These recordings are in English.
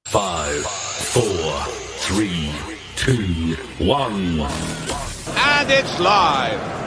5, 4, 3, 2, 1. And it's live.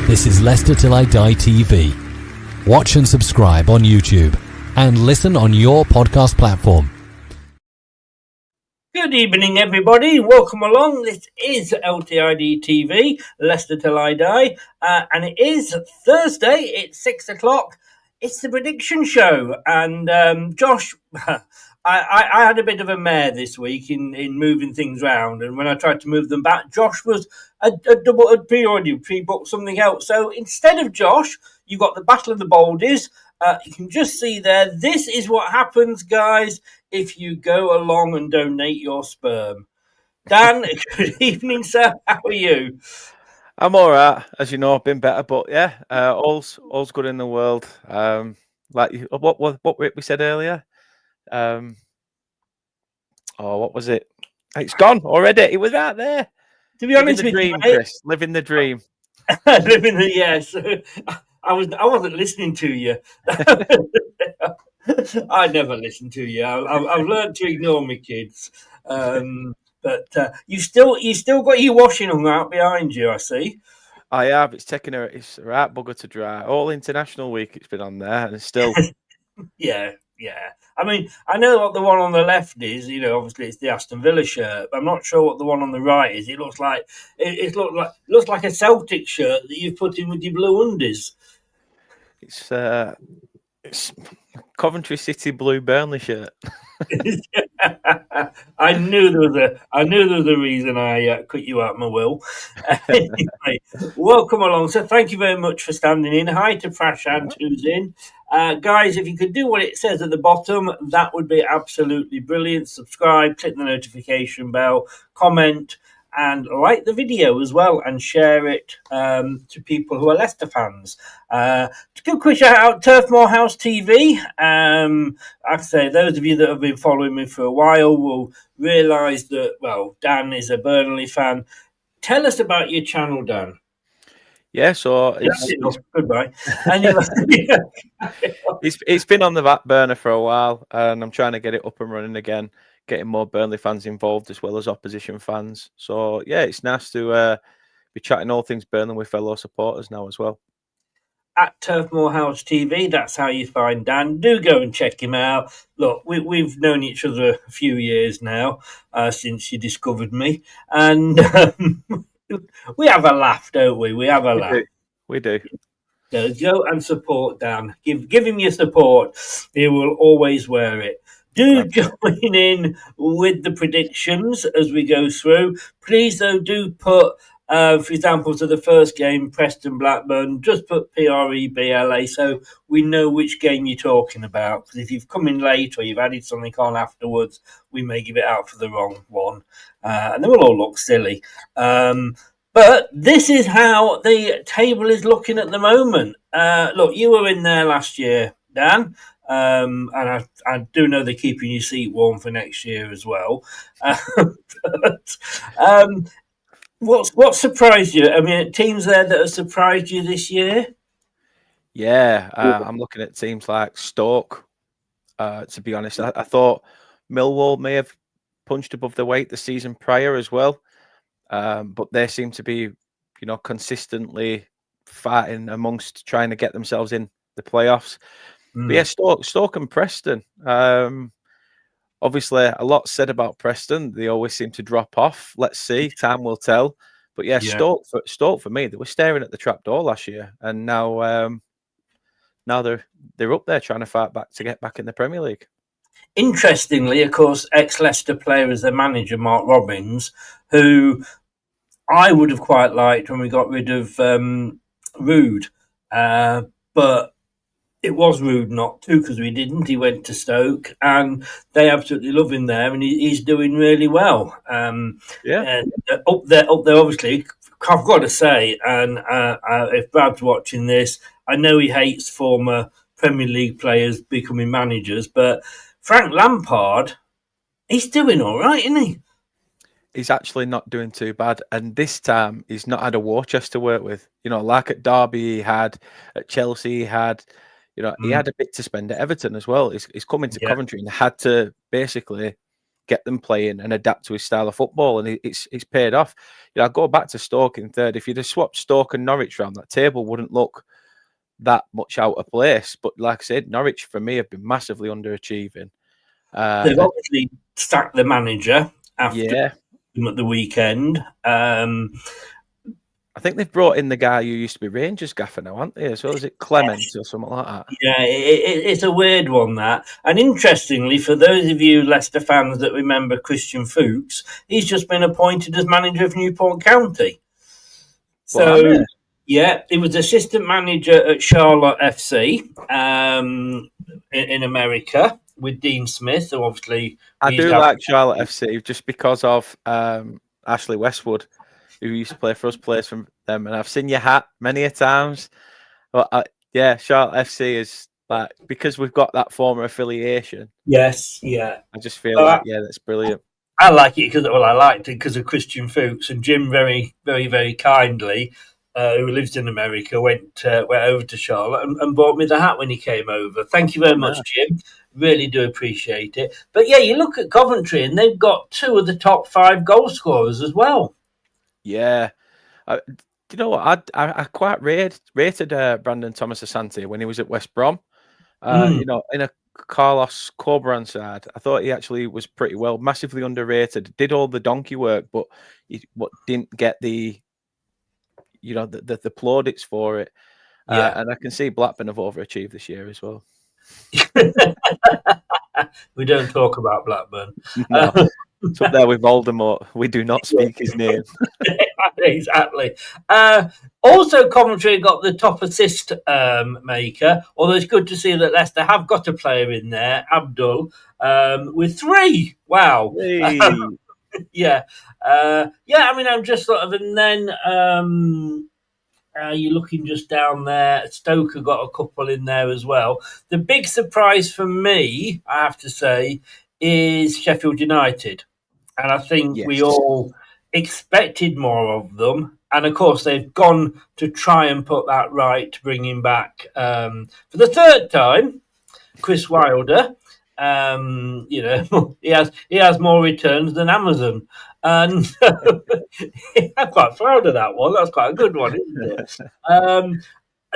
This is Leicester Till I Die TV. Watch and subscribe on YouTube and listen on your podcast platform. Good evening, everybody. Welcome along. This is LTiDtv, Leicester Till I Die, and it is Thursday. It's 6 o'clock. It's the prediction show, and Josh, I had a bit of a mare this week in moving things around, and when I tried to move them back, Josh was had already pre-booked something else. So instead of Josh, you've got the Battle of the Baldies. You can just see there. This is what happens, guys, if you go along and donate your sperm. Dan, good evening, sir. How are you? I'm all right. As you know, I've been better, but yeah, all's good in the world. Like what we said earlier. What was it? It's gone already. It was right there. To be honest with you, mate, Chris, living the dream. Living the yes. I wasn't listening to you. I never listen to you. I've learned to ignore my kids. But you still got your washing hung out behind you, I see. I have. It's a right bugger to dry. All international week it's been on there, and it's still. Yeah. I mean, I know what the one on the left is. You know, obviously it's the Aston Villa shirt. But I'm not sure what the one on the right is. It looks like a Celtic shirt that you've put in with your blue undies. It's Coventry City blue Burnley shirt. I knew there was a reason I cut you out my will. Anyway, welcome along. So thank you very much for standing in. Hi to Prashant, who's in. Guys, if you could do what it says at the bottom, that would be absolutely brilliant. Subscribe, click the notification bell, comment, and like the video as well, and share it to people who are Leicester fans. To give a quick shout out, Turfmoor House TV. Like I say, those of you that have been following me for a while will realise that, well, Dan is a Burnley fan. Tell us about your channel, Dan. Yeah, so goodbye. It's been on the back burner for a while, and I'm trying to get it up and running again, getting more Burnley fans involved as well as opposition fans. So yeah, it's nice to be chatting all things Burnley with fellow supporters now as well. At Turfmoor House TV, that's how you find Dan. Do go and check him out. Look, we've known each other a few years now, since you discovered me, and we have a laugh, don't we? We have a laugh. We do. So go and support Dan. Give him your support. He will always wear it. Do join in with the predictions as we go through. Please, though, do put, for example, to the first game, Preston Blackburn, just put PREBLA so we know which game you're talking about. Because if you've come in late or you've added something on afterwards, we may give it out for the wrong one. And then we'll all look silly. But this is how the table is looking at the moment. Look, you were in there last year, Dan. And I do know they're keeping your seat warm for next year as well. What surprised you? I mean, teams there that have surprised you this year? Yeah, I'm looking at teams like Stoke. To be honest, I thought Millwall may have punched above their weight the season prior as well. But they seem to be, consistently fighting amongst trying to get themselves in the playoffs. But yeah, Stoke and Preston. Obviously, a lot said about Preston. They always seem to drop off. Let's see. Time will tell. But yeah, Stoke for me, they were staring at the trapdoor last year, and now they're up there trying to fight back to get back in the Premier League. Interestingly, of course, ex-Leicester player as their manager, Mark Robbins, who I would have quite liked when we got rid of Rude, but it was rude not to, because we didn't. He went to Stoke, and they absolutely love him there, and he's doing really well. Up there, obviously, I've got to say, and if Brad's watching this, I know he hates former Premier League players becoming managers, but Frank Lampard, he's doing all right, isn't he? He's actually not doing too bad, and this time he's not had a war chest to work with. Like at Derby he had, at Chelsea he had. He had a bit to spend at Everton as well. He's come into Coventry and had to basically get them playing and adapt to his style of football, and it's paid off. I go back to Stoke in third. If you'd have swapped Stoke and Norwich around, that table wouldn't look that much out of place. But like I said, Norwich for me have been massively underachieving. They've obviously sacked the manager after them at the weekend. I think they've brought in the guy who used to be Rangers gaffer now, aren't they? As well, is it Clement or something like that? Yeah, it's a weird one, that. And interestingly, for those of you Leicester fans that remember Christian Fuchs, he's just been appointed as manager of Newport County. So, he was assistant manager at Charlotte FC in America with Dean Smith, who obviously... I do like Charlotte FC just because of Ashley Westwood, who used to play for us, plays from them, and I've seen your hat many a times. But Charlotte FC is like, because we've got that former affiliation. Yes, yeah. I just feel that's brilliant. I like it because I liked it because of Christian Fuchs, and Jim very, very, very kindly, who lives in America, went over to Charlotte and bought me the hat when he came over. Thank you very much, Jim. Really do appreciate it. But yeah, you look at Coventry, and they've got 2 of the top 5 goal scorers as well. Yeah. Do you know what? I quite rated Brandon Thomas Asante when he was at West Brom. In a Carlos Corberan side, I thought he actually was pretty well, massively underrated. Did all the donkey work, but he didn't get the plaudits for it. And I can see Blackburn have overachieved this year as well. We don't talk about Blackburn. No. It's up there with Voldemort. We do not speak his name. Exactly. Also, Coventry got the top assist maker, although it's good to see that Leicester have got a player in there, Abdul, with 3. Wow. Hey. I mean, I'm just sort of, and then you're looking just down there. Stoker got a couple in there as well. The big surprise for me, I have to say, is Sheffield United. And I think we all expected more of them. And of course, they've gone to try and put that right, bringing back for the 3rd time, Chris Wilder. He has more returns than Amazon. And I'm quite proud of that one. That's quite a good one, isn't it? And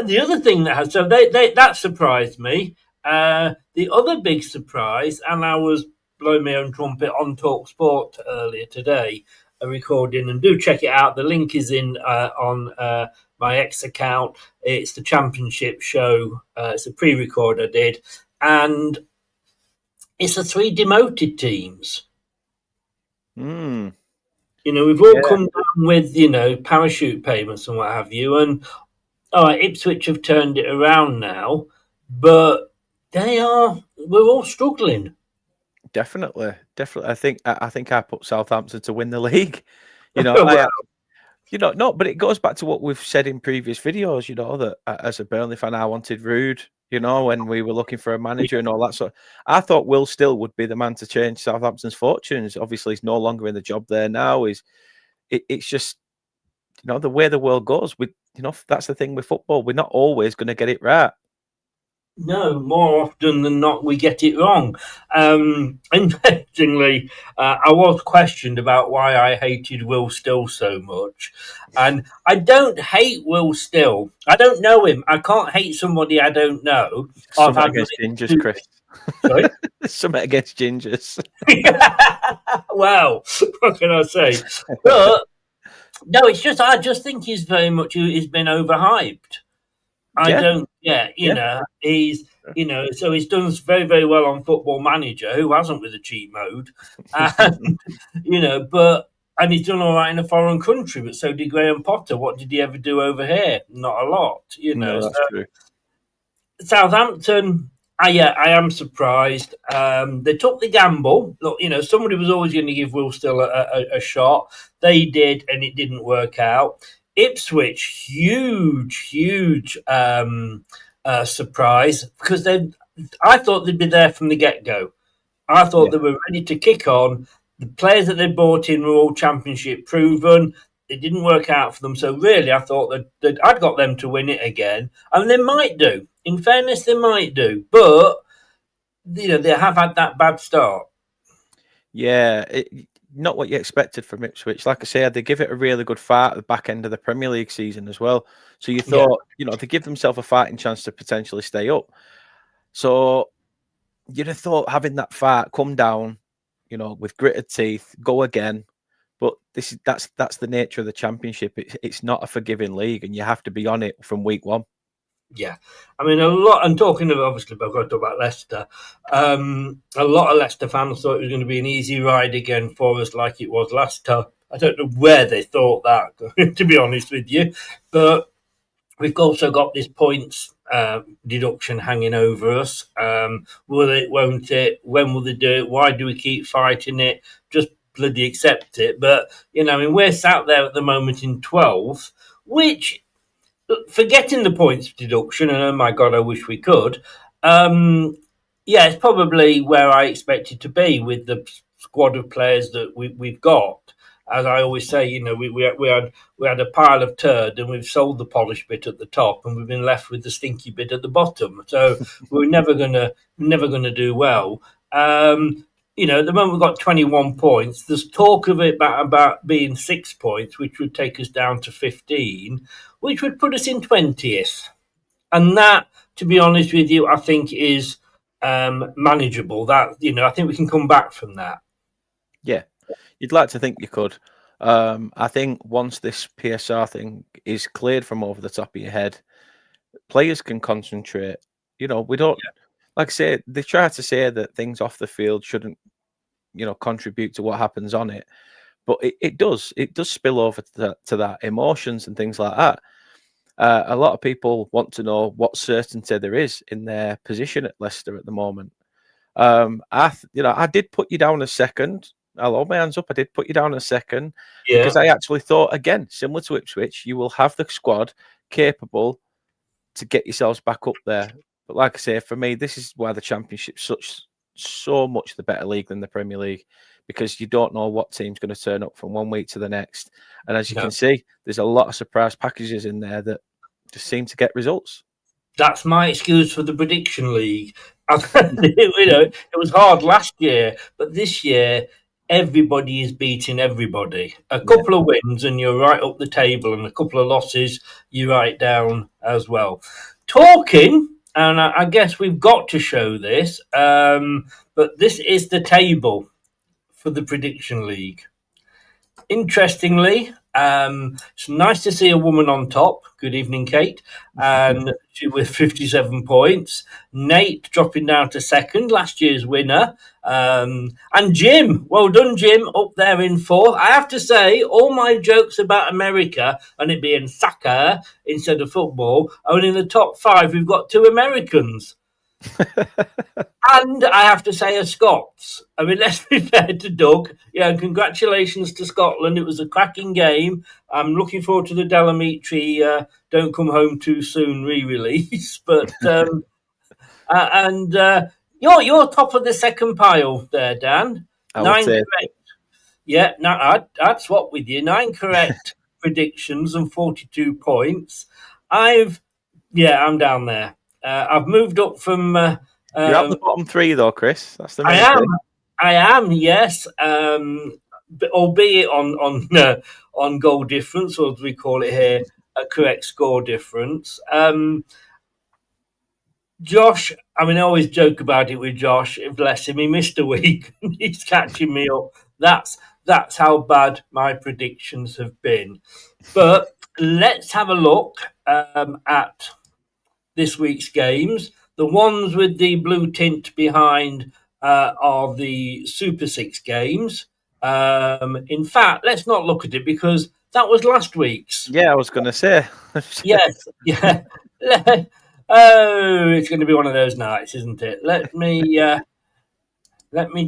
the other thing that surprised me. The other big surprise, and I was blowing my own trumpet on Talk Sport earlier today, a recording, and do check it out. The link is in on my X account. It's the Championship show. It's a pre-record I did, and it's the 3 demoted teams. We've all come down with, parachute payments and what have you. And Ipswich have turned it around now, but we're all struggling. Definitely. I think I put Southampton to win the league. But it goes back to what we've said in previous videos, that as a Burnley fan, I wanted Rude, when we were looking for a manager and all that sort. I thought Will Still would be the man to change Southampton's fortunes. Obviously, he's no longer in the job there now. It's just, the way the world goes. That's the thing with football. We're not always going to get it right. No, more often than not, we get it wrong. Interestingly, I was questioned about why I hated Will Still so much. And I don't hate Will Still. I don't know him. I can't hate somebody I don't know. I've Something had against gingers, nothing Chris. Sorry? Something against gingers. Well, what can I say? But no, it's just I just think he's been overhyped. I Yeah, don't get, yeah. so he's done very, very well on Football Manager, who hasn't with the cheat mode, and and he's done all right in a foreign country. But so did Graham Potter. What did he ever do over here? Not a lot. No, So that's true. Southampton, I am surprised. They took the gamble. Look, somebody was always going to give Will Still a shot. They did, and it didn't work out. Ipswich, huge surprise because I thought they'd be there from the get go. I thought Yeah. they were ready to kick on. The players that they brought in were all Championship proven. It didn't work out for them. So really, I thought that I'd got them to win it again. And they might do. In fairness, they might do. But, they have had that bad start. Yeah, not what you expected from Ipswich. Like I said, they give it a really good fight at the back end of the Premier League season as well. So you thought, they give themselves a fighting chance to potentially stay up. So you'd have thought having that fight come down, with gritted teeth, go again. But that's the nature of the Championship. It's not a forgiving league, and you have to be on it from week one. Yeah, I mean, a lot. And talking of obviously, I've got to talk about Leicester. A lot of Leicester fans thought it was going to be an easy ride again for us, like it was last time. I don't know where they thought that, to be honest with you. But we've also got this points deduction hanging over us. Will it? Won't it? When will they do it? Why do we keep fighting it? Just bloody accept it. But we're sat there at the moment in 12th, which, forgetting the points deduction, and oh my god, I wish we could. It's probably where I expected to be with the squad of players that we've got. As I always say, we had a pile of turd, and we've sold the polished bit at the top, and we've been left with the stinky bit at the bottom. So we're never gonna do well. At the moment we've got 21 points. There's talk of it about being 6 points, which would take us down to 15, which would put us in 20th. And that, to be honest with you, I think is manageable. That, I think we can come back from that. Yeah, you'd like to think you could. I think once this PSR thing is cleared from over the top of your head, players can concentrate. We don't, like I say, they try to say that things off the field shouldn't, contribute to what happens on it. But it does spill over to that emotions and things like that. A lot of people want to know what certainty there is in their position at Leicester at the moment. I did put you down a second. I'll hold my hands up. I did put you down a second because I actually thought, again, similar to Ipswich, you will have the squad capable to get yourselves back up there. But like I say, for me, this is why the Championship's so much the better league than the Premier League, because you don't know what team's going to turn up from one week to the next. And as you can see, there's a lot of surprise packages in there that just seem to get results. That's my excuse for the prediction league. It was hard last year, but this year everybody is beating everybody. A couple of wins and you're right up the table, and a couple of losses you're right down as well. Talking, and I guess we've got to show this, but this is the table for the prediction league. Interestingly, it's nice to see a woman on top. Good evening, Kate. And she with 57 points. Nate dropping down to second, last year's winner. And Jim, well done, Jim, up there in fourth. I have to say, all my jokes about America and it being soccer instead of football, only in the top 5, we've got 2 Americans. And I have to say, a Scots. I mean, let's be fair to Doug. Yeah, congratulations to Scotland. It was a cracking game. I'm looking forward to the Delamitri Don't Come Home Too Soon re-release. But you're top of the second pile there, Dan. 9 correct. Yeah, no, I'd swap with you. 9 correct predictions and 42 points. I'm down there. I've moved up from. You're at the bottom three, though, Chris. That's the main thing. I am, yes. Albeit on goal difference, or as we call it here, a correct score difference. Josh, I mean, I always joke about it with Josh. Bless him, he missed a week. He's catching me up. That's how bad my predictions have been. But let's have a look at this week's games. The ones with the blue tint behind are the Super 6 games. In fact, let's not look at it because that was last week's. Yeah, I was going to say. Yes, yeah. Oh, it's going to be one of those nights, isn't it? Let me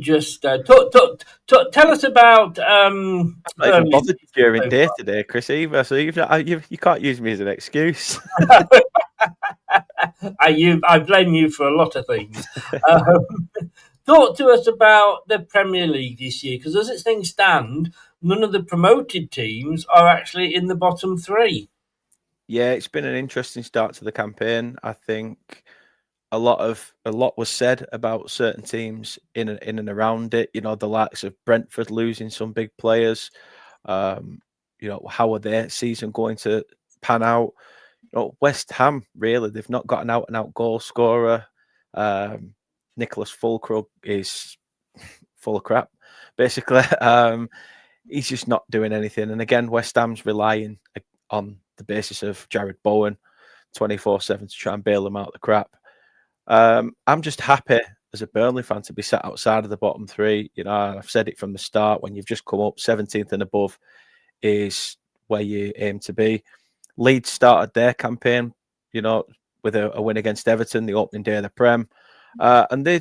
just tell us about. I'm not even bothered during day today, Chris. Either, so you can't use me as an excuse. I blame you for a lot of things. Talk to us about the Premier League this year, because as things stand, none of the promoted teams are actually in the bottom three. Yeah, it's been an interesting start to the campaign. I think a lot was said about certain teams in and around it. You know, the likes of Brentford losing some big players. You know, how are their season going to pan out? You know, West Ham, really, they've not got an out-and-out goal scorer. Nicholas Fulkrug is full of crap, basically. He's just not doing anything. And again, West Ham's relying on the basis of Jared Bowen 24/7 to try and bail them out of the crap. I'm just happy as a Burnley fan to be sat outside of the bottom three. You know, I've said it from the start, when you've just come up, 17th and above is where you aim to be. Leeds started their campaign, you know, with a win against Everton, the opening day of the Prem. And they,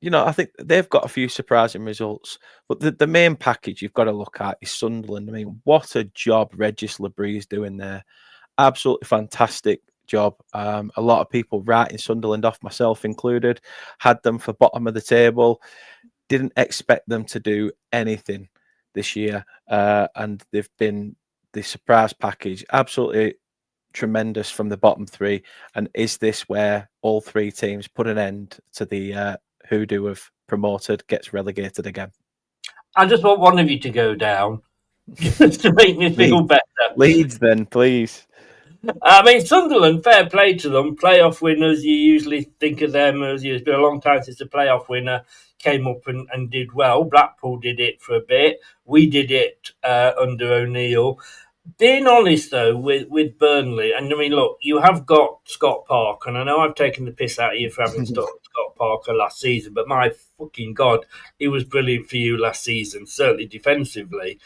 you know, I think they've got a few surprising results. But the main package you've got to look at is Sunderland. I mean, what a job Regis Labrie is doing there. Absolutely fantastic job. A lot of people writing Sunderland off, myself included, had them for bottom of the table. Didn't expect them to do anything this year. And they've been the surprise package. Absolutely tremendous from the bottom three. And is this where all three teams put an end to the hoodoo of promoted gets relegated again? I just want one of you to go down just to make me feel better. Leeds, then, please. I mean, Sunderland, fair play to them. Playoff winners, you usually think of them as, it's been a long time since a playoff winner came up and did well. Blackpool did it for a bit. We did it under O'Neill. Being honest, though, with Burnley, and I mean, look, you have got Scott Parker, and I know I've taken the piss out of you for having Scott Parker last season, but my fucking God, he was brilliant for you last season, certainly defensively.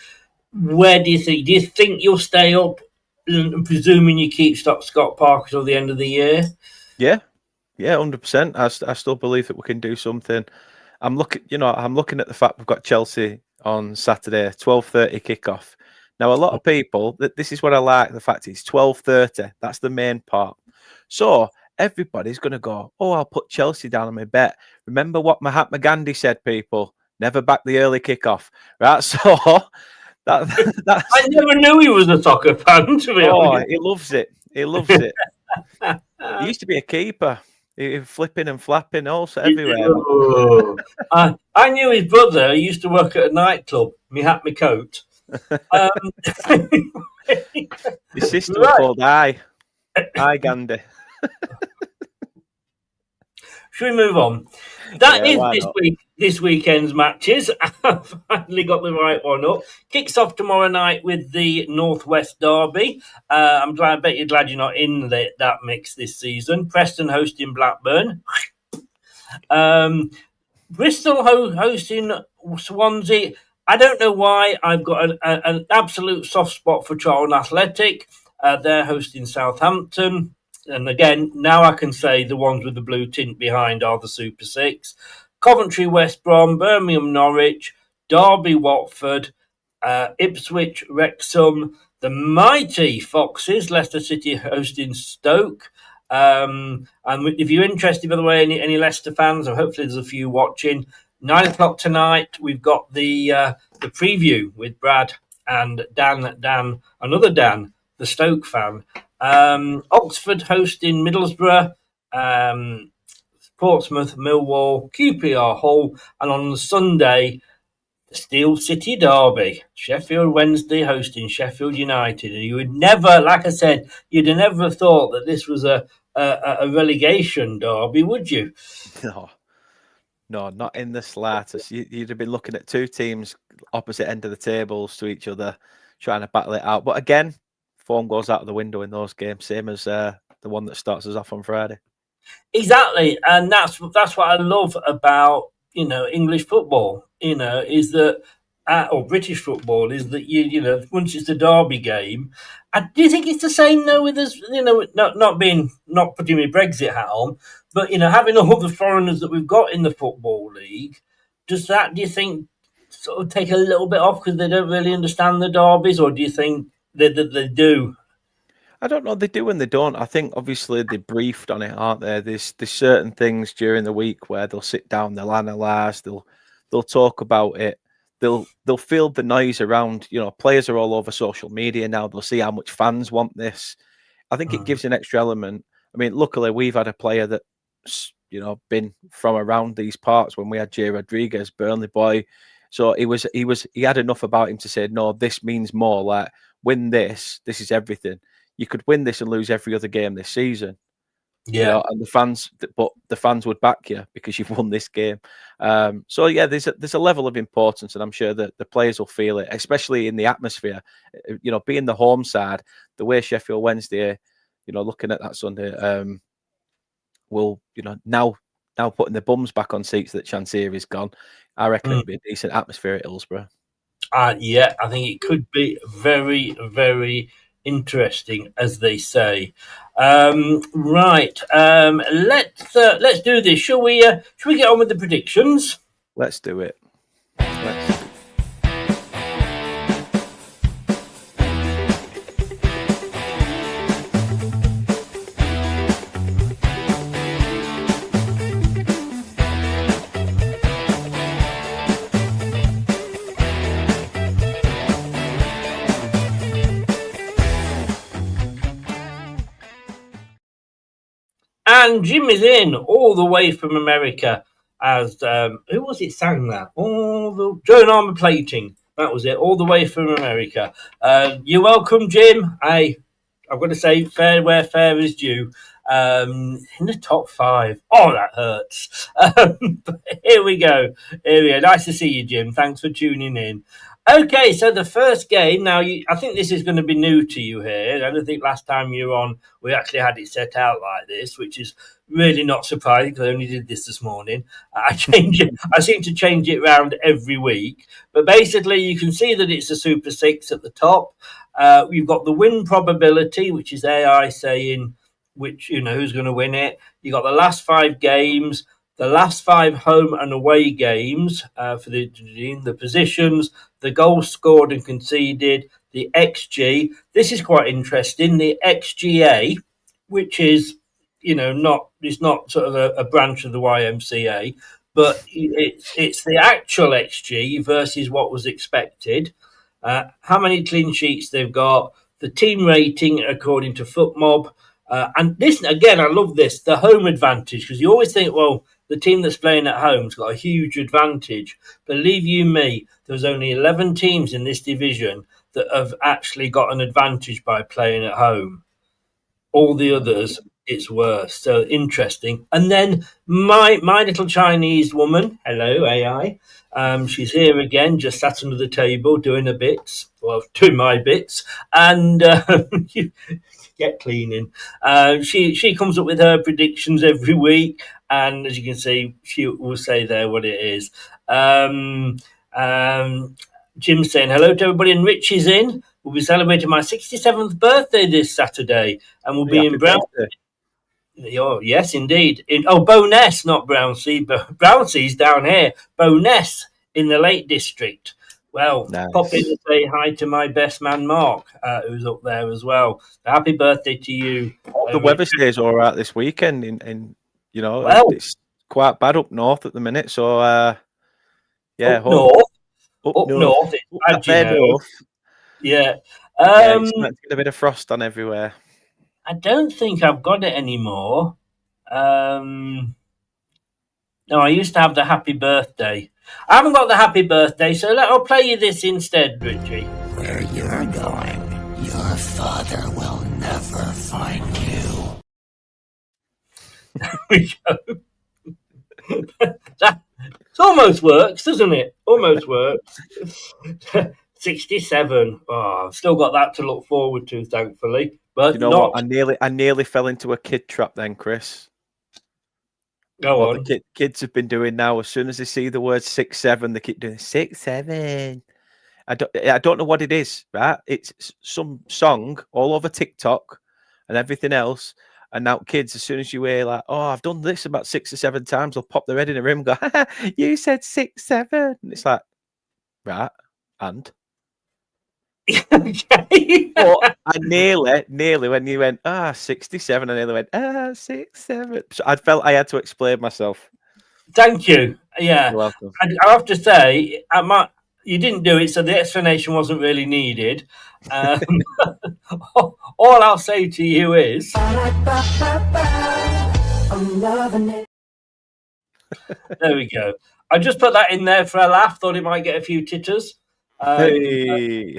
Where do you think? Do you think you'll stay up, presuming you keep Scott Parker till the end of the year? Yeah, 100%. I still believe that we can do something. I'm looking at the fact we've got Chelsea on Saturday, 12:30 kickoff. Now, a lot of people, this is what I like, the fact it's 12:30. That's the main part. So everybody's going to go, oh, I'll put Chelsea down on my bet. Remember what Mahatma Gandhi said, people? Never back the early kickoff. Right? So that's... I never knew he was a soccer fan, to be honest. He loves it. He loves it. He used to be a keeper. He was flipping and flapping also everywhere. I knew his brother. He used to work at a nightclub. Me hat, me coat. His sister was called I Gandhi. Should we move on? That is this weekend's matches. I've finally got the right one up. Kicks off tomorrow night with the Northwest Derby. I bet you're glad you're not in that mix this season. Preston hosting Blackburn. Bristol hosting Swansea. I don't know why I've got an absolute soft spot for Charlton Athletic. They're hosting Southampton. And again, now I can say the ones with the blue tint behind are the Super 6. Coventry, West Brom, Birmingham, Norwich, Derby, Watford, Ipswich, Wrexham, the mighty Foxes, Leicester City hosting Stoke. And if you're interested, by the way, any Leicester fans, or hopefully there's a few watching, 9 o'clock tonight, we've got the preview with Brad and Dan, another Dan, the Stoke fan. Oxford hosting Middlesbrough, Portsmouth, Millwall, QPR Hull, and on the Sunday, the Steel City Derby, Sheffield Wednesday hosting Sheffield United. And you would never, like I said, you'd have never thought that this was a relegation derby, would you? No, not in the slightest. You'd have been looking at two teams opposite end of the tables to each other, trying to battle it out. But again, form goes out of the window in those games, same as the one that starts us off on Friday. Exactly, and that's what I love about English football. Is that or British football is that once it's the derby game. Do you think it's the same though with us? Not putting my Brexit hat on, but having all the foreigners that we've got in the football league, do you think sort of take a little bit off because they don't really understand the derbies, or do you think that they do? I don't know. They do and they don't. I think obviously they're briefed on it, aren't they? There's certain things during the week where they'll sit down, they'll analyse, they'll talk about it. They'll feel the noise around. Players are all over social media now. They'll see how much fans want this. I think it gives an extra element. I mean, luckily we've had a player that's been from around these parts when we had Jay Rodriguez, Burnley boy. So he had enough about him to say, no, this means more. Like, win this. This is everything. You could win this and lose every other game this season. Yeah, and the fans would back you because you've won this game. So yeah, there's a level of importance, and I'm sure that the players will feel it, especially in the atmosphere. Being the home side, the way Sheffield Wednesday, looking at that Sunday, will now putting the bums back on seats that Chansiri is gone. I reckon it'll be a decent atmosphere at Hillsborough. Yeah, I think it could be very, very interesting, as they say. Right, let's do this. Shall we get on with the predictions? Let's do it. And Jim is in all the way from America. As who was it sang that? Joan Armour Plating. That was it. All the way from America. You're welcome, Jim. I've got to say, fair where fair is due. In the top 5. Oh, that hurts. But here we go. Nice to see you, Jim. Thanks for tuning in. Okay, so the first game. Now, I think this is going to be new to you here. I don't think last time you were on, we actually had it set out like this, which is really not surprising because I only did this morning. I change it. I seem to change it around every week. But basically, you can see that it's a Super 6 at the top. You've got the win probability, which is AI saying who's going to win it. You've got the last 5 games, the last 5 home and away games for the positions, the goals scored and conceded, the XG. This is quite interesting. The XGA, which is, it's not sort of a branch of the YMCA, but it's the actual XG versus what was expected. How many clean sheets they've got, the team rating according to FootMob. And this, again, I love this, the home advantage, because you always think, well, the team that's playing at home's got a huge advantage. Believe you me, there's only 11 teams in this division that have actually got an advantage by playing at home. All the others, it's worse. So interesting. And then my little Chinese woman, hello AI, she's here again, just sat under the table doing my bits, and get cleaning. She comes up with her predictions every week, and as you can see, she will say there what it is. Jim's saying hello to everybody, and Rich is in. We'll be celebrating my 67th birthday this Saturday, and we'll be in Brownsea. Oh, yes, indeed. Bowness, not Brownsea. Brownsea's down here. Bowness in the Lake District. Well, nice. Pop in and say hi to my best man, Mark, who's up there as well. Happy birthday to you. The weather stays all right this weekend. It's quite bad up north at the minute. So, Up north, it's bad, north. Yeah. It's a bit of frost on everywhere. I don't think I've got it anymore. No, I used to have the happy birthday. I haven't got the happy birthday, so I'll play you this instead, Richie. Where you're going, your father will never find you. There we go. It almost works, doesn't it? Almost works. 67. Oh, I've still got that to look forward to, thankfully. But You know not. what? I nearly fell into a kid trap then, Chris. Go What on. the kids have been doing now, as soon as they see the word 6-7, they keep doing 6-7. I don't know what it is, right? It's some song all over TikTok and everything else. And now kids, as soon as you hear like, oh, I've done this about 6 or 7 times, they'll pop their head in a room and go, you said 6-7. And it's like, right, and? Okay. But I nearly, when you went, 67, I nearly went, 6-7. So I felt I had to explain myself. Thank you. Yeah. You're welcome. I have to say, you didn't do it, so the explanation wasn't really needed. All I'll say to you is, I'm loving it. there we go. I just put that in there for a laugh. Thought it might get a few titters. Hey.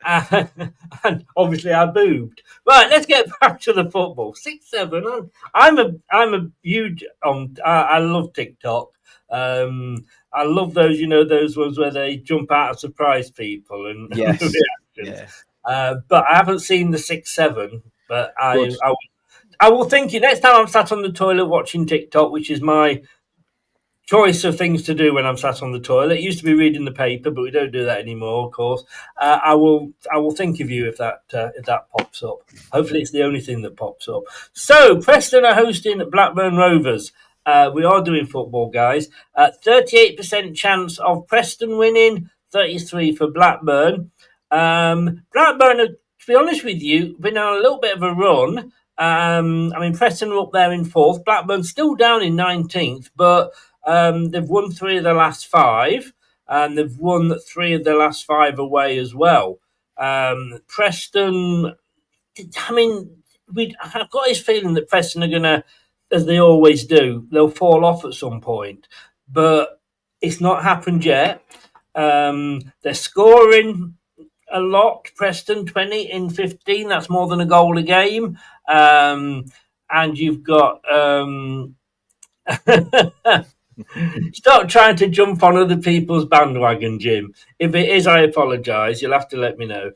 And obviously I boobed. Right, let's get back to the football. 6-7. I'm a huge. I love TikTok. I love those. Those ones where they jump out and surprise people and Yes. reactions. Yeah. But I haven't seen the 6-7. But Good. I will think it next time I'm sat on the toilet watching TikTok, which is my choice of things to do when I'm sat on the toilet. It used to be reading the paper, but we don't do that anymore, of course. I will think of you if that pops up. Hopefully it's the only thing that pops up. So Preston are hosting Blackburn Rovers. We are doing football, guys. 38% chance of Preston winning, 33 for Blackburn. Blackburn, to be honest with you, been on a little bit of a run. Preston are up there in 4th. Blackburn still down in 19th, but they've won 3 of the last 5, and they've won 3 of the last 5 away as well. Preston, I've got this feeling that Preston are going to, as they always do, they'll fall off at some point, but it's not happened yet. They're scoring a lot. Preston 20 in 15. That's more than a goal a game. And you've got stop trying to jump on other people's bandwagon, Jim. If it is, I apologise. You'll have to let me know.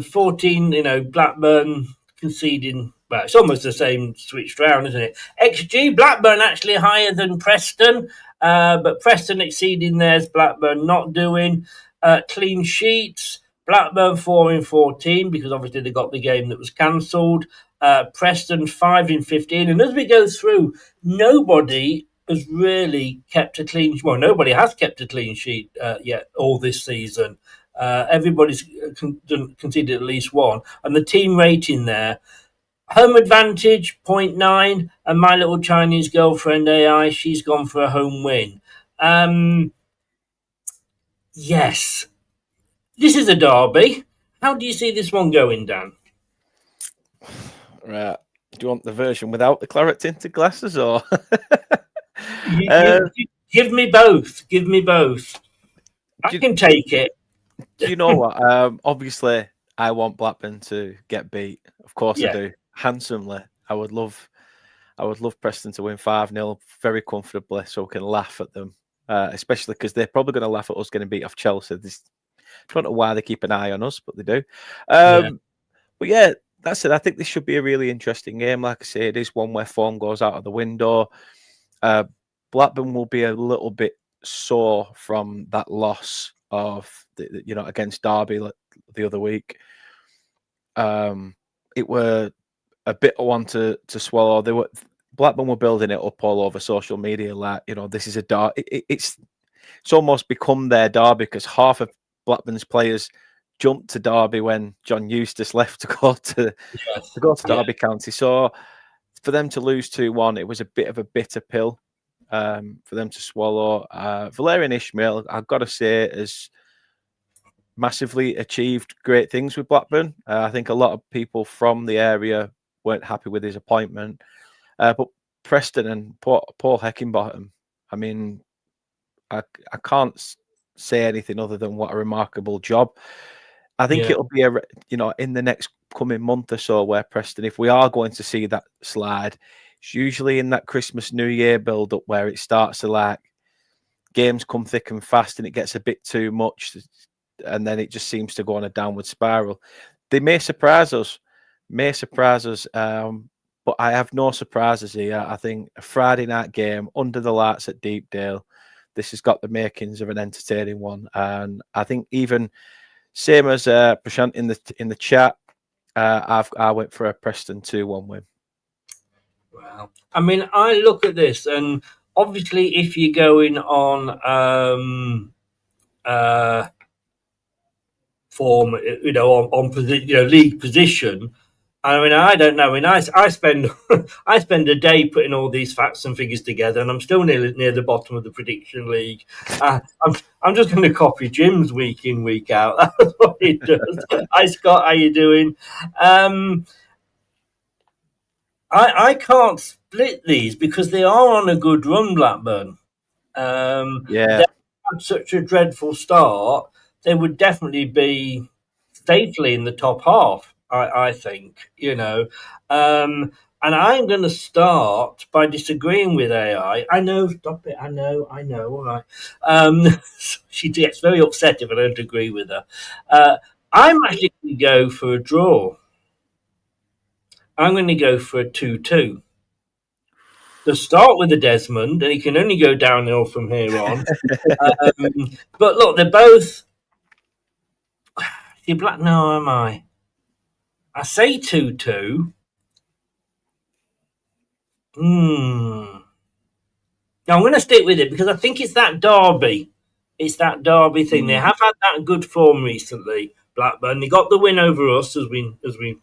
14, Blackburn conceding. Well, it's almost the same switched round, isn't it? XG, Blackburn actually higher than Preston, but Preston exceeding theirs, Blackburn not doing. Clean sheets, Blackburn 4 in 14, because obviously they got the game that was cancelled. Preston 5 in 15. And as we go through, nobody has really kept a clean sheet. Well, nobody has kept a clean sheet yet all this season. Everybody's conceded at least one. And the team rating there, home advantage 0.9, and my little Chinese girlfriend AI, she's gone for a home win. Yes, this is a derby. How do you see this one going, Dan? Right. Do you want the version without the claret tinted glasses, or? Give me both. Give me both. I can take it. Do you know what? Obviously, I want Blackburn to get beat. Of course, I do. Handsomely. I would love Preston to win 5-0 very comfortably, so we can laugh at them. Especially because they're probably going to laugh at us getting beat off Chelsea. I don't know why they keep an eye on us, but they do. But yeah, that's it. I think this should be a really interesting game. Like I say, it is one where form goes out of the window. Blackburn will be a little bit sore from that loss of against Derby the other week. It were a bit of one to swallow. Blackburn were building it up all over social media, like, this is a derby. It's almost become their derby, because half of Blackburn's players jumped to Derby when John Eustace left to go to Derby County. So for them to lose 2-1, it was a bit of a bitter pill for them to swallow. Valérien Ismaël, I've got to say, has massively achieved great things with Blackburn. I think a lot of people from the area weren't happy with his appointment. But Preston and Paul Heckingbottom, I mean, I can't say anything other than what a remarkable job. I think it'll be in the next coming month or so where Preston, if we are going to see that slide, it's usually in that Christmas New Year build up where it starts to like games come thick and fast and it gets a bit too much, and then it just seems to go on a downward spiral. They may surprise us, but I have no surprises here. I think a Friday night game under the lights at Deepdale, this has got the makings of an entertaining one. And I think even same as Prashant in the chat, I went for a Preston 2-1 win. Wow. I mean, I look at this, and obviously, if you're going on form, on position, league position. I mean, I don't know. I mean, I spend I spend a day putting all these facts and figures together, and I'm still near the bottom of the prediction league. I'm just going to copy Jim's week in, week out. That's what he does. Hi Scott, how you doing? I can't split these because they are on a good run, Blackburn. They had such a dreadful start. They would definitely be safely in the top half, I think, and I'm going to start by disagreeing with AI. I know, stop it. I know, all right. She gets very upset if I don't agree with her. I'm actually going to go for a draw. I'm going to go for a 2-2. To start with the Desmond, and he can only go downhill from here on. But look, they're both... No, am I? I say 2-2. No, I'm going to stick with it because I think it's that derby. It's that derby thing. They have had that good form recently, Blackburn. They got the win over us, as we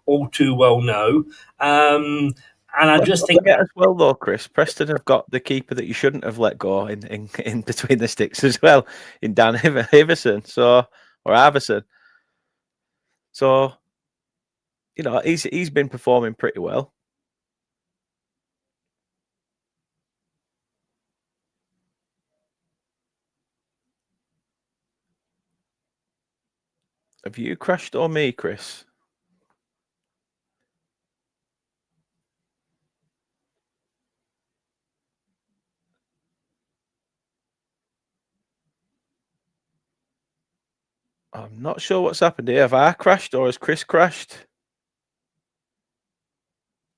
all too well know. And I just think as well, though, Chris, Preston have got the keeper that you shouldn't have let go in between the sticks as well, in Dan Iverson, or Iverson. So, he's been performing pretty well. Have you crashed or me, Chris? I'm not sure what's happened here. Have I crashed or has Chris crashed?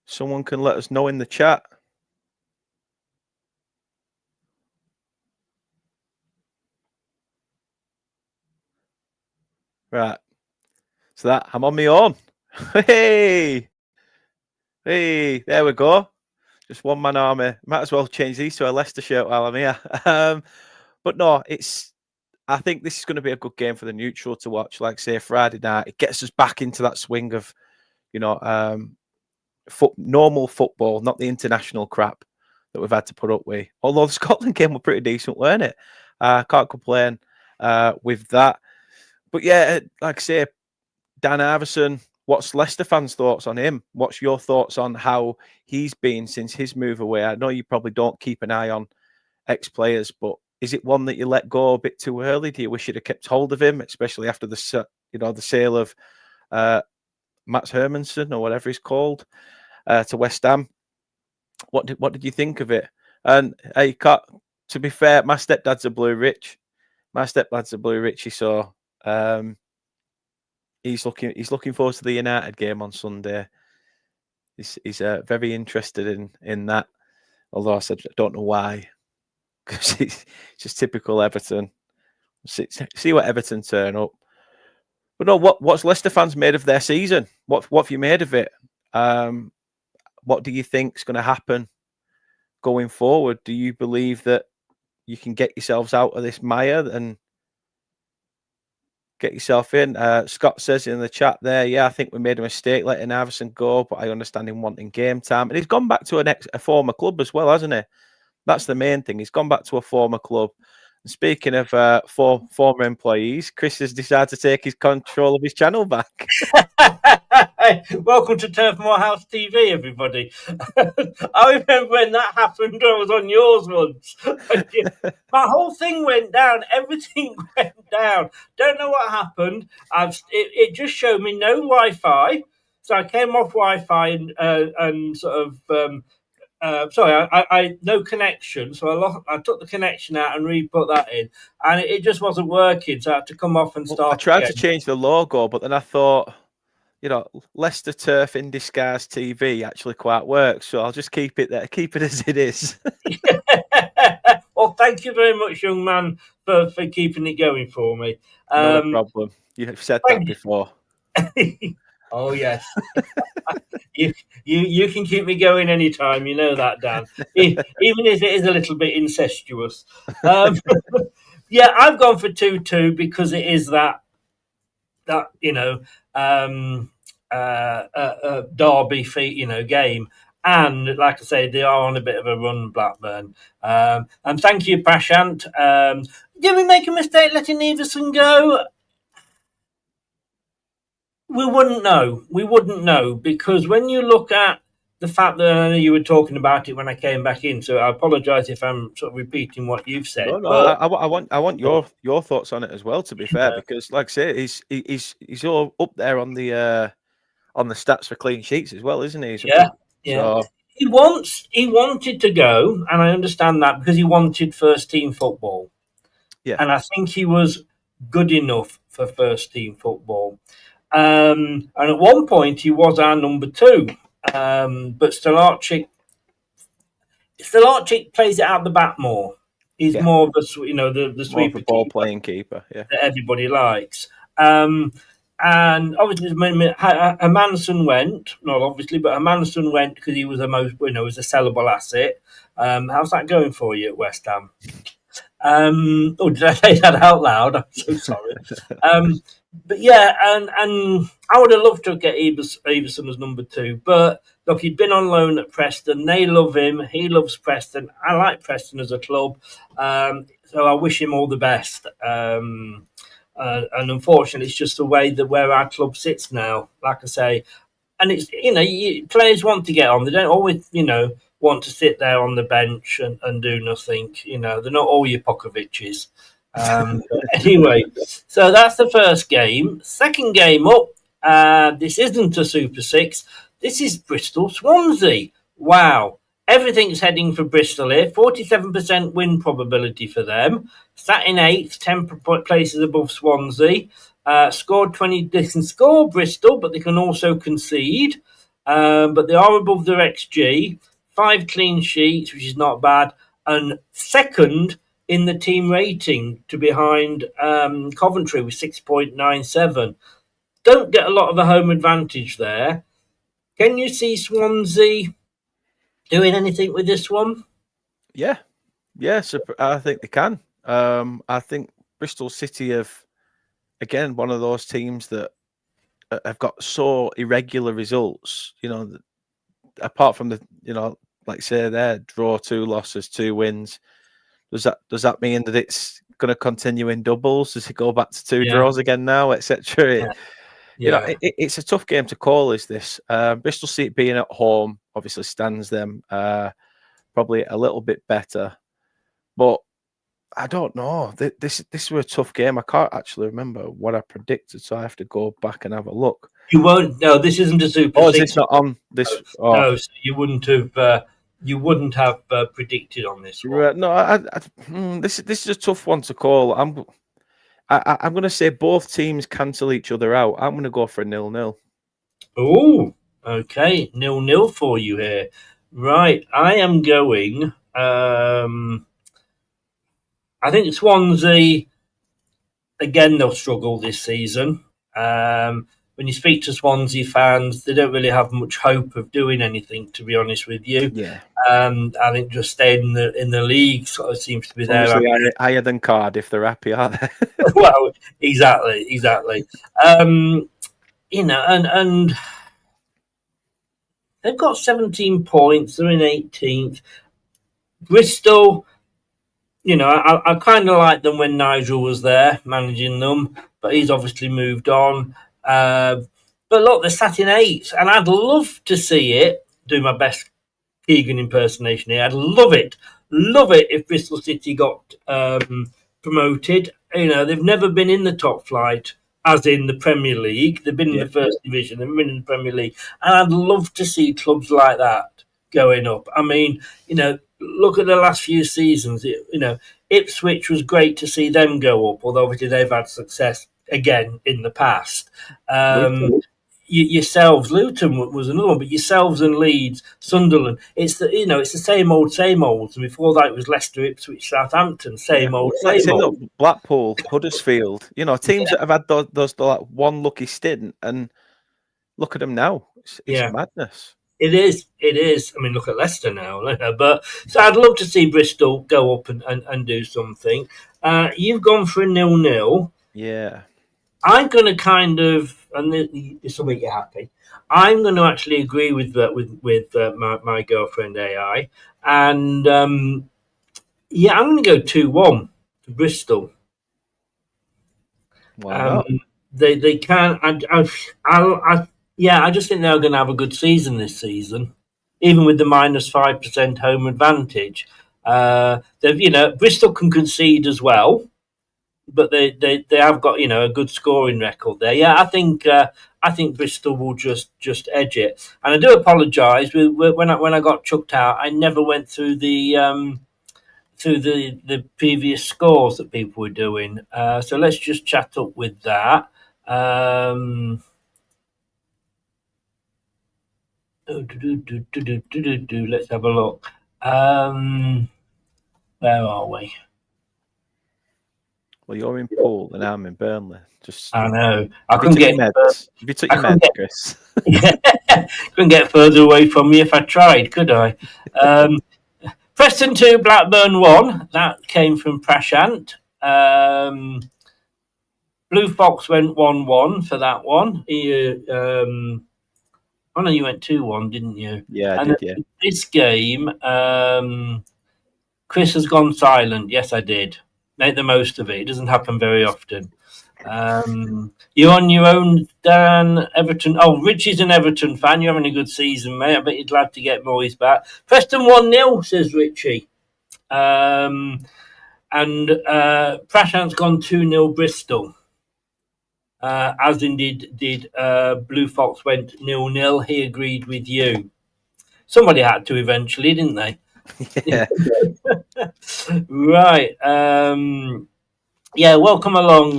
Someone can let us know in the chat. Right. So I'm on my own. Hey, there we go. Just one man army. Might as well change these to a Leicester shirt while I'm here. But no, I think this is going to be a good game for the neutral to watch. Like say Friday night, it gets us back into that swing of, normal football, not the international crap that we've had to put up with. Although the Scotland game were pretty decent, weren't it? Can't complain with that. But yeah, like I say, Dan Iverson, what's Leicester fans' thoughts on him? What's your thoughts on how he's been since his move away? I know you probably don't keep an eye on ex-players, but is it one that you let go a bit too early? Do you wish you'd have kept hold of him, especially after the sale of Mats Hermansson or whatever he's called to West Ham? What did you think of it? And hey, to be fair, my stepdad's a Blue Rich. So he's looking forward to the United game on Sunday. He's very interested in that. Although I said I don't know why, because it's just typical Everton. See what Everton turn up. But no, what's Leicester fans made of their season? What have you made of it? What do you think is going to happen going forward? Do you believe that you can get yourselves out of this mire and get yourself in? Scott says in the chat there, yeah, I think we made a mistake letting Iverson go, but I understand him wanting game time. And he's gone back to a former club as well, hasn't he? That's the main thing. He's gone back to a former club. Speaking of former employees, Chris has decided to take his control of his channel back. Welcome to Turf Moorhouse TV, everybody. I remember when that happened. I was on yours once. My whole thing went down. Everything went down. Don't know what happened. It just showed me no Wi-Fi, so I came off Wi-Fi and sort of. I no connection, so I took the connection out and re-put that in, and it just wasn't working. So I had to come off and start. I tried again. to change the logo, but then I thought, Leicester Turf in Disguise TV actually quite works, so I'll just keep it there, keep it as it is. Well, thank you very much, young man, for keeping it going for me. Not a problem. You've said that before. Oh yes. You can keep me going anytime, you know that, Dan. Even if it is a little bit incestuous. Yeah, I've gone for 2-2 because it is that derby game. And like I say, they are on a bit of a run, Blackburn. And thank you, Prashant. Did we make a mistake letting Everson go? We wouldn't know. We wouldn't know, because when you look at the fact that I know you were talking about it when I came back in, so I apologise if I'm sort of repeating what you've said. No, but I want your thoughts on it as well. To be fair, because like I say, he's all up there on the stats for clean sheets as well, isn't he? Yeah. So... He wanted to go, and I understand that, because he wanted first team football. Yeah, and I think he was good enough for first team football. And at one point, he was our number 2. But Stolarczyk plays it out the back more. He's more of the sweeper ball playing keeper, that everybody likes. And obviously, Hermansen went. Not obviously, but Hermansen went because he was was a sellable asset. How's that going for you at West Ham? Did I say that out loud? I'm so sorry. But yeah, and I would have loved to get Everson as number 2. But look, he'd been on loan at Preston. They love him. He loves Preston. I like Preston as a club. So I wish him all the best. And unfortunately, it's just the way that where our club sits now. Like I say, and it's players want to get on. They don't always want to sit there on the bench and do nothing. They're not all your Pokovic's. Anyway, so that's the first game. Second game up. This isn't a Super 6. This is Bristol Swansea. Wow. Everything's heading for Bristol here. 47% win probability for them. Sat in 8th, 10 places above Swansea. Scored 20. They can score Bristol, but they can also concede. But they are above their XG. 5 clean sheets, which is not bad. And second in the team rating, to behind Coventry with 6.97. Don't get a lot of a home advantage there. Can you see Swansea doing anything with this one? Yeah. So I think they can. I think Bristol City have, again, one of those teams that have got so irregular results. Apart from the, like say there, draw 2 losses, 2 wins. Does that mean that it's going to continue in doubles? Does it go back to 2 draws again now, etc.? It's a tough game to call. Is this Bristol City being at home obviously stands them probably a little bit better, but I don't know. This was a tough game. I can't actually remember what I predicted, so I have to go back and have a look. You won't. No, this isn't a Super. Is this not on this? No, so you wouldn't have. You wouldn't have predicted on this one. Right, no, this is a tough one to call. I'm going to say both teams cancel each other out. I'm going to go for a 0-0. Oh, okay, 0-0 for you here. Right, I am going. I think Swansea again. They'll struggle this season. When you speak to Swansea fans, they don't really have much hope of doing anything, to be honest with you. Yeah. I think just staying in the league sort of seems to be there. Higher than Cardiff, they're happy, are they? Well, exactly. And they've got 17 points. They're in 18th. Bristol, you know, I kind of liked them when Nigel was there managing them, but he's obviously moved on. But look, they're sat in eighth, and I'd love to see it. Do my best Keegan impersonation here. I'd love it if Bristol City got promoted. You know, they've never been in the top flight, as in the Premier League. They've been in the first division. They've been in the Premier League, and I'd love to see clubs like that going up. I mean, you know, look at the last few seasons. You know, Ipswich was great to see them go up, although obviously they've had success again in the past. Yourselves, Luton was another one, but yourselves and Leeds, Sunderland. It's the same old, same old. And before that, it was Leicester, Ipswich, Southampton, same old, same old. Look, Blackpool, Huddersfield. You know, teams that have had those like one lucky stint, and look at them now. It's madness. It is. I mean, look at Leicester now. But so I'd love to see Bristol go up and do something. You've gone for a 0-0. Yeah. I'm going to kind of, and this will make you happy. I'm going to actually agree with my girlfriend AI, and I'm going to go 2-1 to Bristol. Why not? They can. I just think they're going to have a good season this season, even with the -5% home advantage. Bristol can concede as well, but they have got a good scoring record there. Yeah, I think Bristol will just edge it. And I do apologise when I got chucked out. I never went through the previous scores that people were doing. So let's just chat up with that. Let's have a look. Where are we? Well, you're in Poole and I'm in Burnley. I know. I couldn't get meds. Have you took your meds, Chris? Couldn't get further away from you if I tried, could I? Preston 2, Blackburn 1. That came from Prashant. Blue Fox went 1-1 for that one. Oh no, you went 2-1, didn't you? Yeah, I did. Yeah. This game, Chris has gone silent. Yes, I did. Make the most of it. It doesn't happen very often. You're on your own, Dan. Everton. Oh, Richie's an Everton fan. You're having a good season, mate. I bet you're glad to get Moyes back. Preston 1-0, says Richie. And Prashant's gone 2-0 Bristol. As indeed did Blue Fox went 0-0. He agreed with you. Somebody had to eventually, didn't they? Yeah. Right. Welcome along,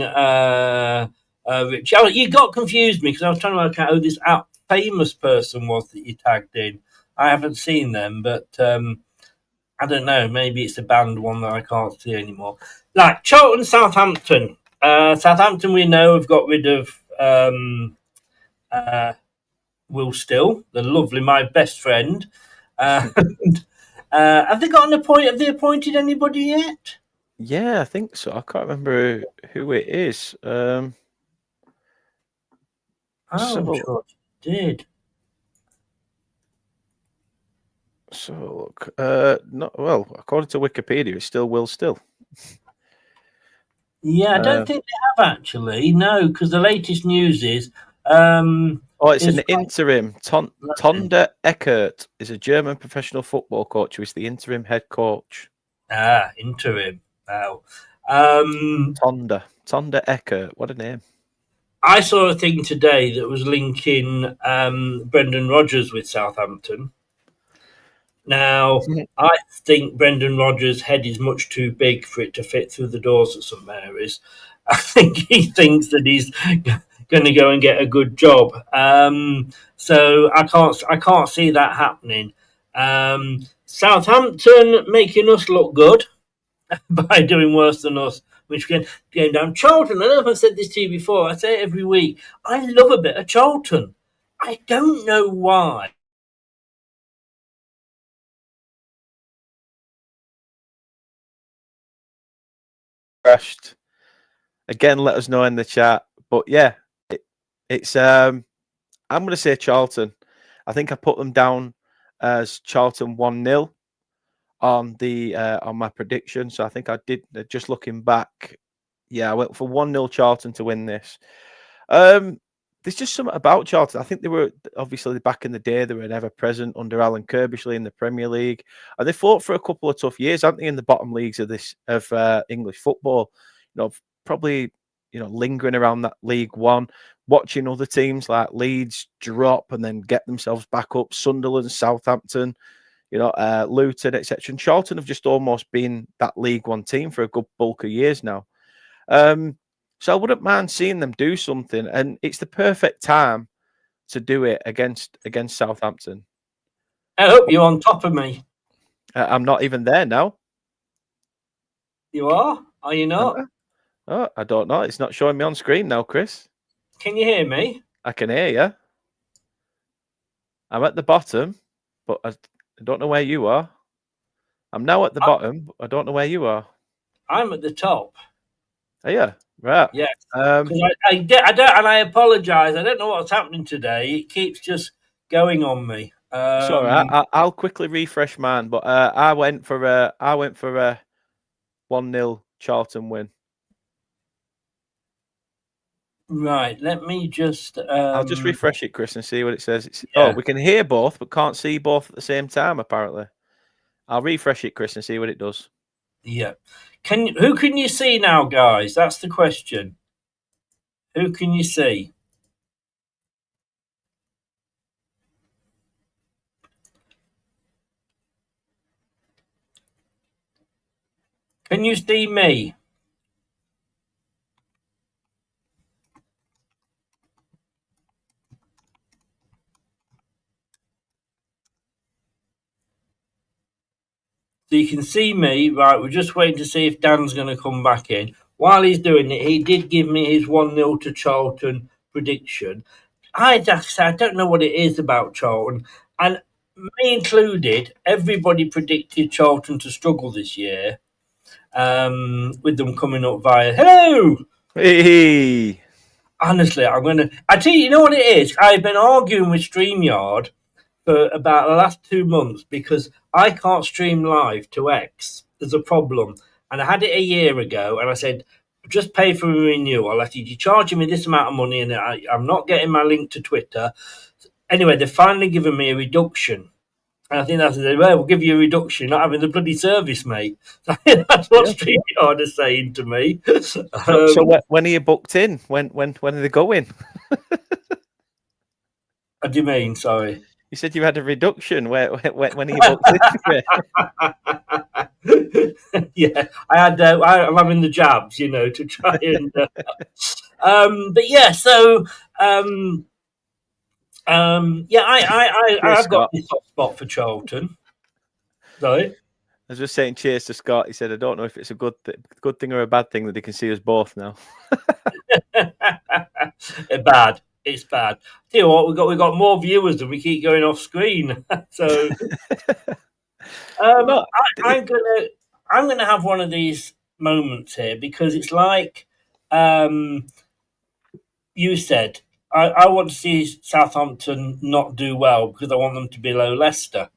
Rich. Oh, you got confused me because I was trying to work out who this famous person was that you tagged in. I haven't seen them, but I don't know. Maybe it's a banned one that I can't see anymore. Like Charlton, Southampton. Southampton, we know, have got rid of Will Still, the lovely, my best friend. Have they got an appointment? Have they appointed anybody yet? Yeah, I think so. I can't remember who it is. I'm sure it did. So look, according to Wikipedia, it's still Will Still. Yeah, I don't think they have actually. No, because the latest news is. It's an interim. Tonda Eckert is a German professional football coach who is the interim head coach. Interim. Wow. Tonda Eckert. What a name. I saw a thing today that was linking Brendan Rodgers with Southampton. Now, I think Brendan Rodgers' head is much too big for it to fit through the doors at St Mary's. I think he thinks that he's going to go and get a good job. So I can't see that happening. Southampton making us look good by doing worse than us, which came down. Charlton, I don't know if I've said this to you before. I say it every week. I love a bit of Charlton. I don't know why. Crashed. Again, let us know in the chat. But yeah, it's I'm going to say Charlton. I think I put them down as Charlton 1-0. on my prediction. So I think I did. Just looking back, yeah, I went for 1-0 Charlton to win this. There's just something about Charlton. I think they were obviously back in the day. They were ever present under Alan Kirbishley in the Premier League, and they fought for a couple of tough years, haven't they, in the bottom leagues of English football? Probably lingering around that League One, watching other teams like Leeds drop and then get themselves back up. Sunderland, Southampton, Luton, etc. And Charlton have just almost been that League One team for a good bulk of years now. So I wouldn't mind seeing them do something, and it's the perfect time to do it against Southampton. I hope you're on top of me. I'm not even there now. You are? Are you not? Oh, I don't know. It's not showing me on screen now, Chris. Can you hear me? I can hear you. I'm at the bottom, but I don't know where you are. I'm now at the bottom, but I don't know where you are. I'm at the top. Are you? Right. Yeah. I don't, and I apologise. I don't know what's happening today. It keeps just going on me. Sorry, I'll quickly refresh mine. But I went for a 1-0 Charlton win. Right. Let me just. I'll just refresh it, Chris, and see what it says. Oh, we can hear both, but can't see both at the same time. Apparently, I'll refresh it, Chris, and see what it does. Yeah. Who can you see now, guys? That's the question. Who can you see? Can you see me? So you can see me, right? We're just waiting to see if Dan's going to come back in. While he's doing it, he did give me his 1-0 to Charlton prediction. I don't know what it is about Charlton, and me included. Everybody predicted Charlton to struggle this year, with them coming up via hello. Hey. Honestly, I tell you, you know what it is? I've been arguing with StreamYard for about the last 2 months because I can't stream live to X. There's a problem. And I had it a year ago, and I said, just pay for a renewal. You're charging me this amount of money, and I'm not getting my link to Twitter. Anyway, they've finally given me a reduction. And I think that's it. Well, we'll give you a reduction, not having the bloody service, mate. That's what StreamYard is saying to me. So when are you booked in? When are they going? What do you mean? Sorry. You said you had a reduction. When are you booked in? Yeah, I'm having the jabs, to try and. But yeah, so I've got this soft spot for Charlton. Sorry. I was just saying cheers to Scott. He said, I don't know if it's a good thing or a bad thing that they can see us both now. Bad. It's bad. Tell you what, we've got more viewers and we keep going off screen. So I'm gonna have one of these moments here because it's like you said. I want to see Southampton not do well because I want them to be below Leicester.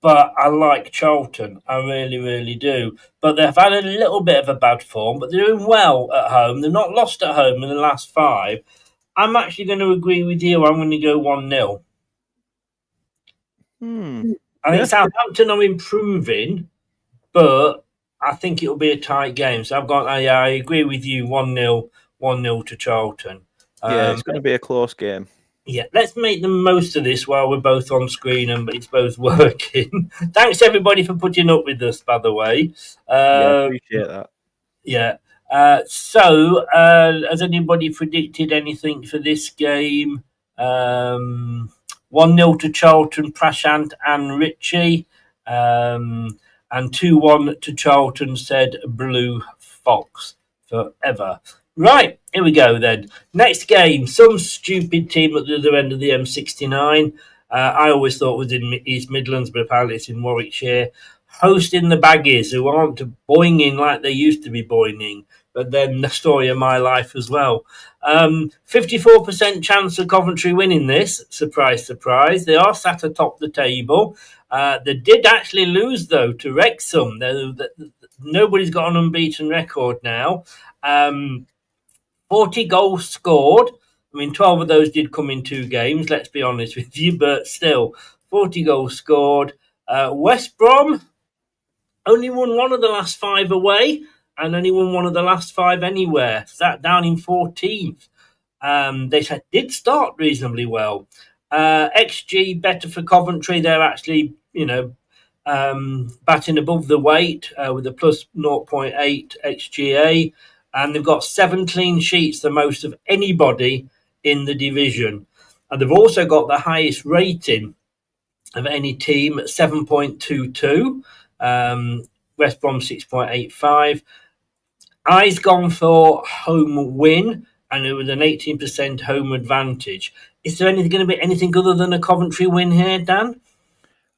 But I like Charlton. I really, really do. But they've had a little bit of a bad form, but they're doing well at home. They've not lost at home in the last 5. I'm actually going to agree with you. I'm going to go 1-0. I think Southampton are improving, but I think it'll be a tight game. So I agree with you. 1-0 to Charlton. It's going to be a close game. Yeah, let's make the most of this while we're both on screen and it's both working. Thanks everybody for putting up with us, by the way. Appreciate that. Yeah. So, has anybody predicted anything for this game? 1-0 to Charlton, Prashant and Richie. And 2-1 to Charlton, said Blue Fox forever. Right, here we go then. Next game, some stupid team at the other end of the M69. I always thought it was in East Midlands, but apparently it's in Warwickshire. Hosting the Baggies, who aren't boinging like they used to be boinging. But then the story of my life as well. 54% chance of Coventry winning this. Surprise, surprise. They are sat atop the table. They did actually lose, though, to Wrexham. Nobody's got an unbeaten record now. 40 goals scored. I mean, 12 of those did come in 2 games, let's be honest with you, but still, 40 goals scored. West Brom only won 1 of the last 5 away and only won 1 of the last 5 anywhere. Sat down in 14th. They did start reasonably well. XG better for Coventry. They're actually, batting above the weight with a plus 0.8 XGA. And they've got 7 clean sheets, the most of anybody in the division. And they've also got the highest rating of any team at 7.22. West Brom 6.85. I's gone for home win, and it was an 18% home advantage. Is there going to be anything other than a Coventry win here, Dan?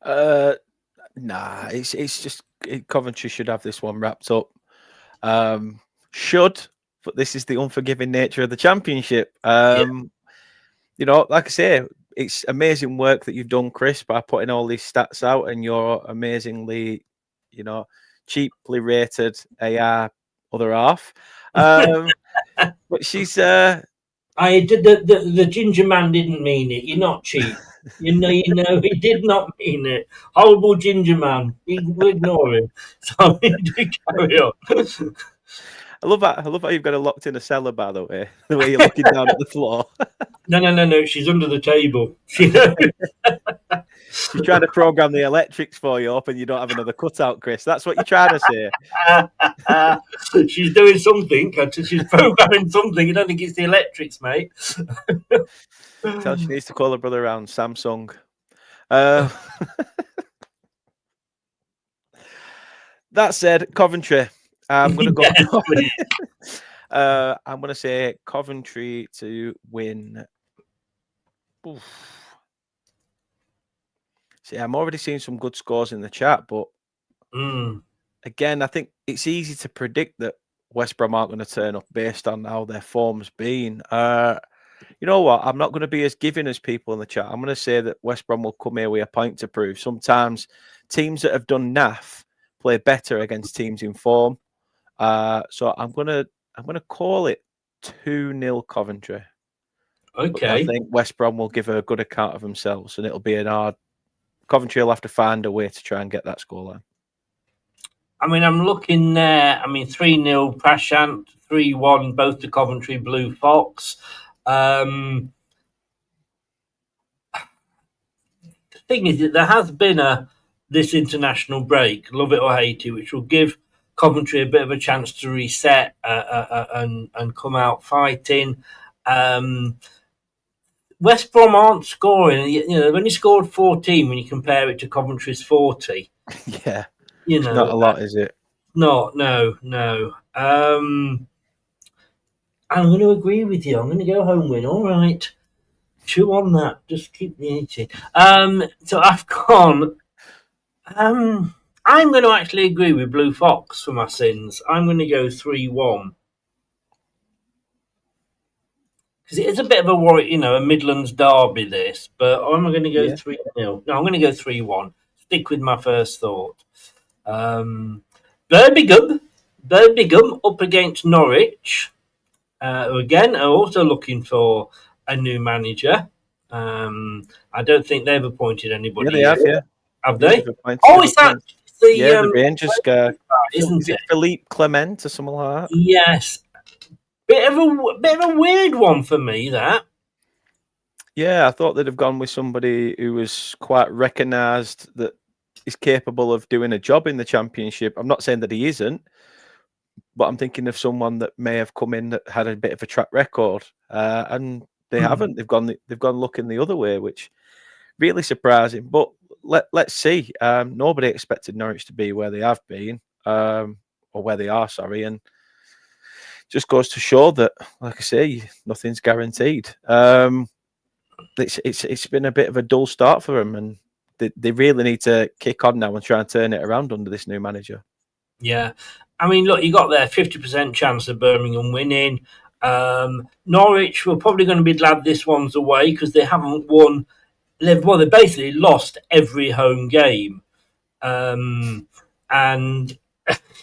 Nah, it's just Coventry should have this one wrapped up. But this is the unforgiving nature of the Championship. Like I say, it's amazing work that you've done, Chris, by putting all these stats out, and your amazingly, cheaply rated AR other half. But she's. I did the ginger man didn't mean it. You're not cheap. He did not mean it. Horrible ginger man. We'll ignore him. So we do carry on. I love how you've got her locked in a cellar, by the way. The way you're looking down at the floor. No. She's under the table. She's trying to program the electrics for you up, and you don't have another cutout, Chris. That's what you're trying to say. She's doing something. She's programming something. I don't think it's the electrics, mate. Tell she needs to call her brother around Samsung. That said, Coventry. I'm going to go. I'm going to say Coventry to win. Oof. See, I'm already seeing some good scores in the chat, but again, I think it's easy to predict that West Brom aren't going to turn up based on how their form's been. You know what? I'm not going to be as giving as people in the chat. I'm going to say that West Brom will come here with a point to prove. Sometimes teams that have done naff play better against teams in form. So I'm gonna call it 2-0 Coventry. Okay. But I think West Brom will give a good account of themselves, and it'll be an hard. Coventry will have to find a way to try and get that scoreline. I mean, I'm looking there. 3-0 Prashant, 3-1 both to Coventry Blue Fox. The thing is that there has been this international break, love it or hate it, which will give Coventry a bit of a chance to reset and come out fighting. West Brom aren't scoring. They've only scored 14 when you compare it to Coventry's 40. Yeah, it's not a lot, is it? No. I'm going to agree with you. I'm going to go home win. All right, chew on that. Just keep the eating. So I've gone. I'm going to actually agree with Blue Fox for my sins. I'm going to go 3-1. Because it is a bit of a worry, a Midlands derby, this. But I'm going to go 3-0. No, I'm going to go 3-1. Stick with my first thought. Birmingham up against Norwich. Who again are also looking for a new manager. I don't think they've appointed anybody. Yeah, they have, Have they? Is that the Rangers guy? Isn't it Philippe Clement or something like that? Yes. Bit of a weird one for me, that. Yeah, I thought they'd have gone with somebody who was quite recognised that is capable of doing a job in the Championship. I'm not saying that he isn't, but I'm thinking of someone that may have come in that had a bit of a track record, and they haven't. They've gone looking the other way, which really surprising. But let's see. Nobody expected Norwich to be where they have been, or where they are. Sorry, and just goes to show that, like I say, nothing's guaranteed. It's been a bit of a dull start for them, and they really need to kick on now and try and turn it around under this new manager. Yeah. Look, you got there 50% chance of Birmingham winning. Norwich were probably going to be glad this one's away because they haven't won they basically lost every home game. And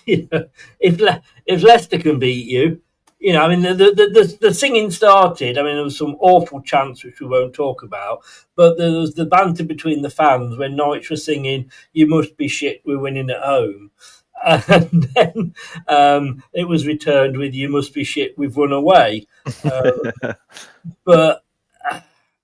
you know, if Leicester can beat you, you know, I mean, the singing started. I mean, there was some awful chants which we won't talk about, but there was the banter between the fans when Norwich was singing, "You must be shit, we're winning at home," and then it was returned with, "You must be shit, we've run away." But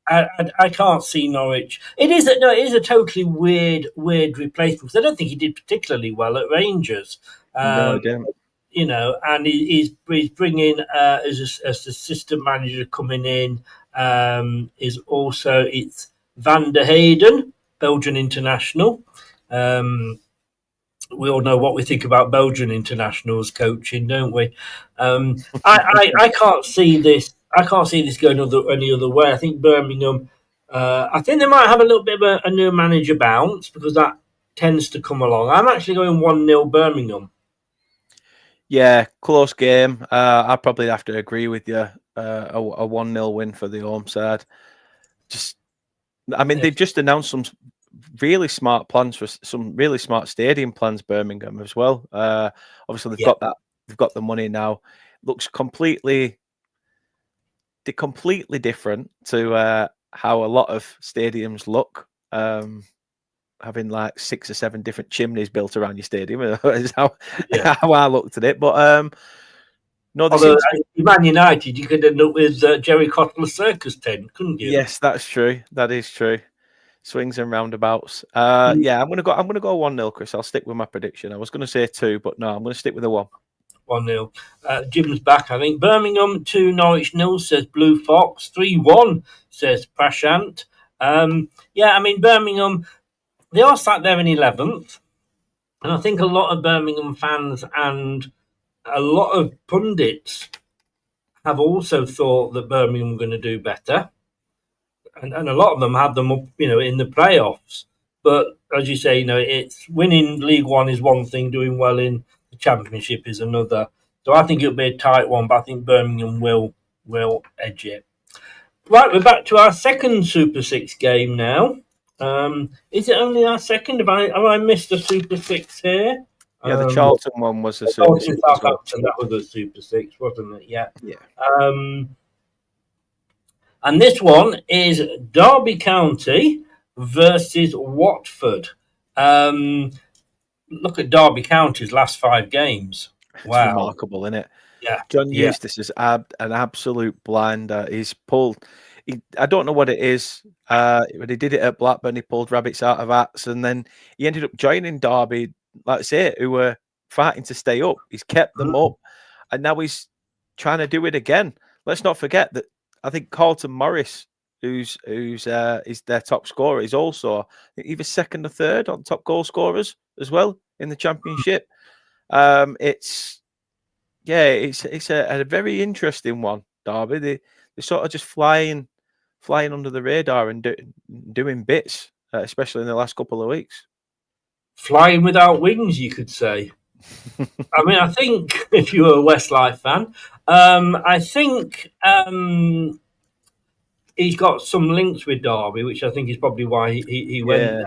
I can't see Norwich. It is a totally weird replacement, because I don't think he did particularly well at Rangers. No, I didn't. You know, and he's bringing as assistant manager coming in is also it's Van der Heyden, Belgian international. We all know what we think about Belgian internationals coaching, don't we? I can't see this. I can't see this going any other way. I think Birmingham. I think they might have a little bit of a new manager bounce, because that tends to come along. I'm actually going 1-0 Birmingham. Yeah, close game. I probably have to agree with you. A 1-0 win for the home side. They've just announced some really smart plans for some really smart stadium plans, Birmingham as well. Obviously, they've got that. They've got the money now. Looks completely different to how a lot of stadiums look. Having like 6 or 7 different chimneys built around your stadium is how I looked at it. But no, Man United, you could end up with Jerry Cottler's circus tent, couldn't you? Yes, that's true. That is true. Swings and roundabouts. Yeah, I'm gonna go 1-0, Chris. I'll stick with my prediction. I was gonna say 2, but no, I'm gonna stick with the 1. 1-0. Jim's back, I think. Birmingham 2, Norwich 0, says Blue Fox. 3-1, says Prashant. Yeah, I mean, Birmingham, they are sat there in 11th. And I think a lot of Birmingham fans and a lot of pundits have also thought that Birmingham were going to do better. And a lot of them had them up, you know, in the playoffs. But as you say, you know, it's winning League One is one thing, doing well in the Championship is another. So I think it'll be a tight one, but I think Birmingham will edge it. Right, we're back to our second Super 6 game now. Is it only our second? Have I missed a Super 6 here? Yeah, the Charlton one was a Super 6. Southampton, that was a Super 6, wasn't it? Yeah. And this one is Derby County versus Watford. Look at Derby County's last 5 games. Wow. It's remarkable, isn't it? Yeah. John Eustace is an absolute blinder. He's pulled... I don't know what it is, but he did it at Blackburn. He pulled rabbits out of hats, and then he ended up joining Derby, like I say, who were fighting to stay up. He's kept them up, and now he's trying to do it again. Let's not forget that I think Carlton Morris, who's is their top scorer, is also either second or third on top goal scorers as well in the Championship. It's a very interesting one, Derby. They're sort of just flying under the radar and doing bits, especially in the last couple of weeks. Flying without wings, you could say. I mean, I think if you were a Westlife fan, I think he's got some links with Derby, which I think is probably why he went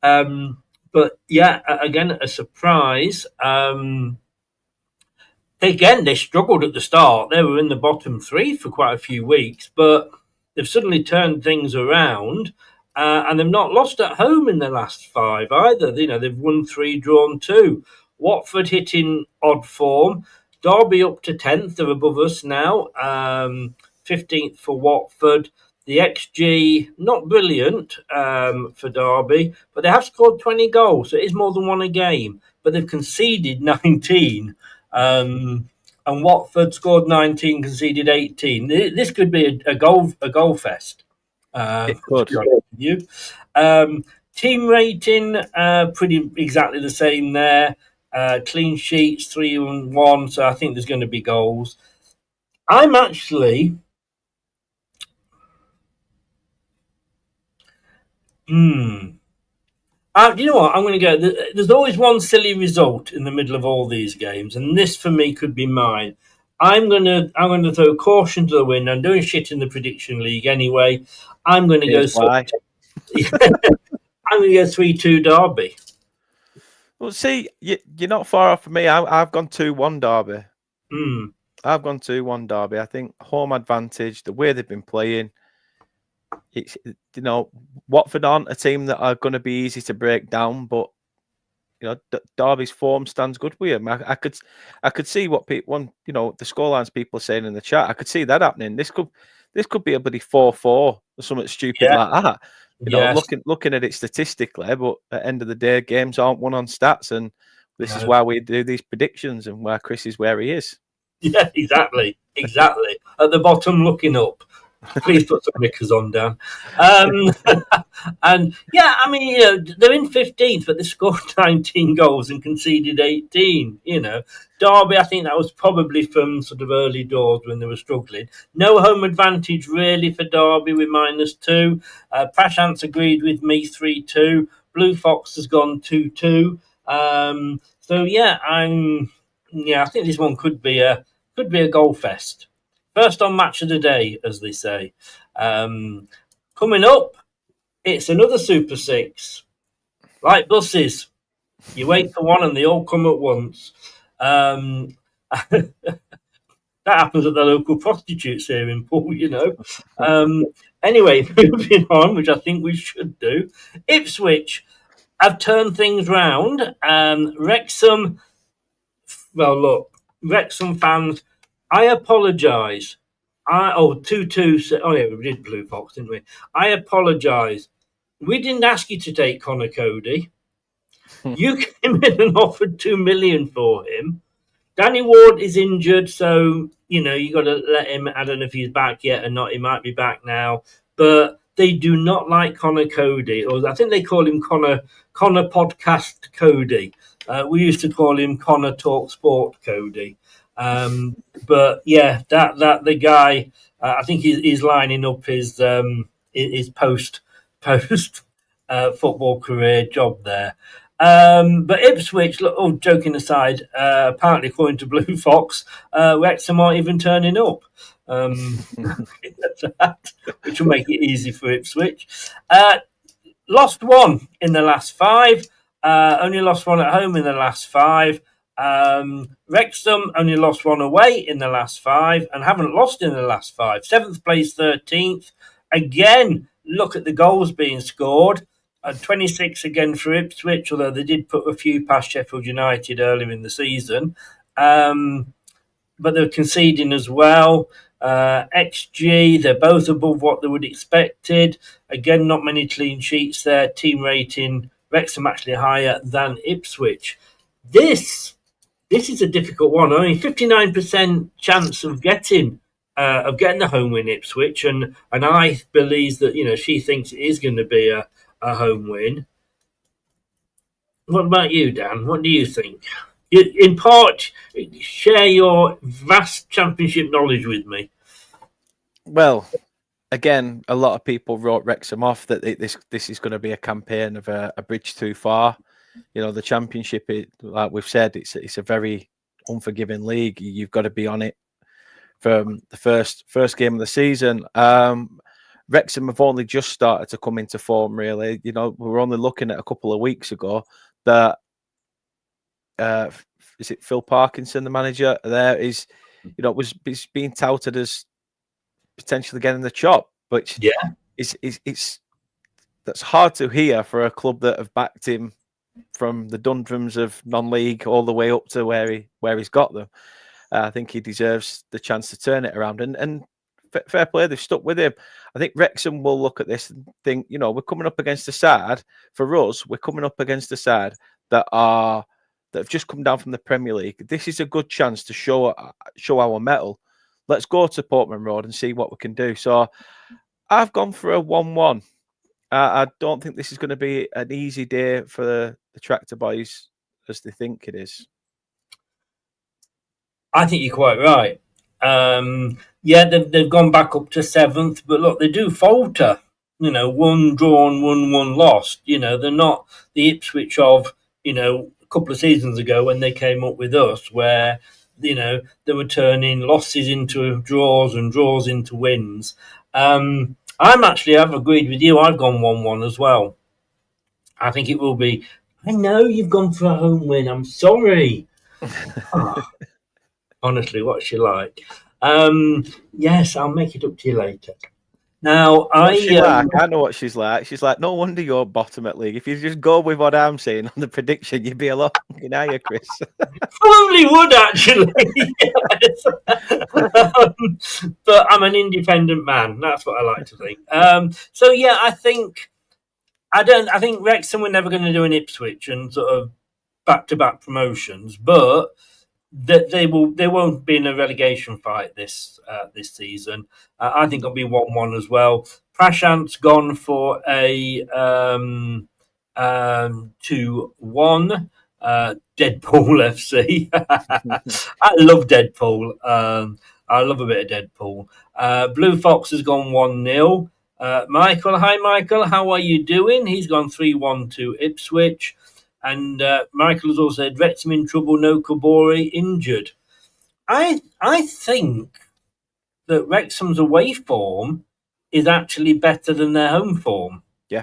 there. But yeah, again, a surprise. Again, they struggled at the start. They were in the bottom 3 for quite a few weeks, but they've suddenly turned things around, and they've not lost at home in the last 5 either. You know, they've won 3, drawn 2. Watford hitting odd form. Derby up to 10th. They're above us now. 15th for Watford. The XG, not brilliant for Derby, but they have scored 20 goals, so it is more than 1 a game. But they've conceded 19. And Watford scored 19, conceded 18. This could be a goal fest. It could. Team rating, pretty exactly the same there. Clean sheets, 3-1. So I think there's going to be goals. I'm actually... you know what? I'm going to go. There's always one silly result in the middle of all these games, and this for me could be mine. I'm going to throw caution to the wind. I'm doing shit in the prediction league anyway. I'm going to go. I'm going to go 3-2 Derby. Well, see, you're not far off from me. I've gone 2-1 Derby. Mm. I've gone 2-1 Derby. I think home advantage, the way they've been playing. It's, Watford aren't a team that are going to be easy to break down, but Derby's form stands good with him. I could see what people, the scorelines people are saying in the chat. I could see that happening. This could be a bloody 4-4 or something stupid like that. Looking at it statistically, but at the end of the day, games aren't won on stats, and this is why we do these predictions and why Chris is where he is. Yeah, exactly. At the bottom, looking up. Please put some knickers on, Dan. And yeah, I mean, they're in 15th, but they scored 19 goals and conceded 18. Derby, I think that was probably from sort of early doors when they were struggling. No home advantage really for Derby with -2. Prashant's agreed with me 3-2. Blue Fox has gone 2-2. So yeah, I think this one could be a goal fest. First on match of the day, as they say. Coming up, it's another Super 6. Like buses. You wait for one and they all come at once. That happens at the local prostitutes here in Poole, Anyway, moving on, which I think we should do. Ipswich have turned things round. Wrexham, Wrexham fans, I apologise. 2-2. Oh, yeah, we did Blue Fox, didn't we? I apologise. We didn't ask you to take Connor Cody. You came in and offered $2 million for him. Danny Ward is injured, so you got to let him. I don't know if he's back yet or not. He might be back now, but they do not like Connor Cody, or I think they call him Connor Podcast Cody. We used to call him Connor Talk Sport Cody. But yeah, that the guy. I think he's lining up his post football career job there. But Ipswich, joking aside, apparently according to Blue Fox, Wrexham aren't even turning up, which will make it easy for Ipswich. Lost one in the last 5. Only lost one at home in the last 5. Wrexham only lost one away in the last 5 and haven't lost in the last 5. 7th place, 13th. Again, look at the goals being scored. 26 again for Ipswich, although they did put a few past Sheffield United earlier in the season. But they're conceding as well. XG, they're both above what they would expected. Again, not many clean sheets there. Team rating, Wrexham actually higher than Ipswich. This is a difficult one. I mean, 59% chance of getting the home win, Ipswich, and I believe that she thinks it is going to be a home win. What about you, Dan? What do you think? In part, share your vast championship knowledge with me. Well, again, a lot of people wrote Wrexham off that this is going to be a campaign of a bridge too far. The championship, like we've said, it's a very unforgiving league. You've got to be on it from the first game of the season. Wrexham have only just started to come into form, really. We were only looking at a couple of weeks ago that is it Phil Parkinson, the manager there, is was being touted as potentially getting the chop, which it's that's hard to hear for a club that have backed him from the doldrums of non-league all the way up to where he's got them. I think he deserves the chance to turn it around, and fair play, they've stuck with him. I think Wrexham will look at this and think, we're coming up against a side. For us, we're coming up against a side that have just come down from the Premier League. This is a good chance to show our mettle. Let's go to Portman Road and see what we can do. So I've gone for a 1-1. I don't think this is going to be an easy day for the Tractor Boys as they think it is. I think you're quite right. They've gone back up to 7th, but look, they do falter. 1 drawn, 1 lost. They're not the Ipswich of a couple of seasons ago when they came up with us, where they were turning losses into draws and draws into wins. I've agreed with you. I've gone 1-1 as well. I think it will be. I know you've gone for a home win. I'm sorry. Oh, honestly, what's she like? Yes, I'll make it up to you later. Now, What's she like? I know what she's like. She's like, no wonder you're bottom at league. If you just go with what I'm saying on the prediction, you'd be a lot higher, Chris. Probably would actually, yes. But I'm an independent man. That's what I like to think. So yeah, I think Wrexham were never going to do an Ipswich and sort of back-to-back promotions, but that they won't be in a relegation fight this season. I think it'll be 1-1 as well. Prashant's gone for a 2-1. Deadpool FC. I love Deadpool. I love a bit of Deadpool. Blue Fox has gone 1-0. Michael, hi Michael, how are you doing? He's gone 3-1 to Ipswich. And Michael has also said Wrexham in trouble, no Kabori injured. I think that Wrexham's away form is actually better than their home form. Yeah.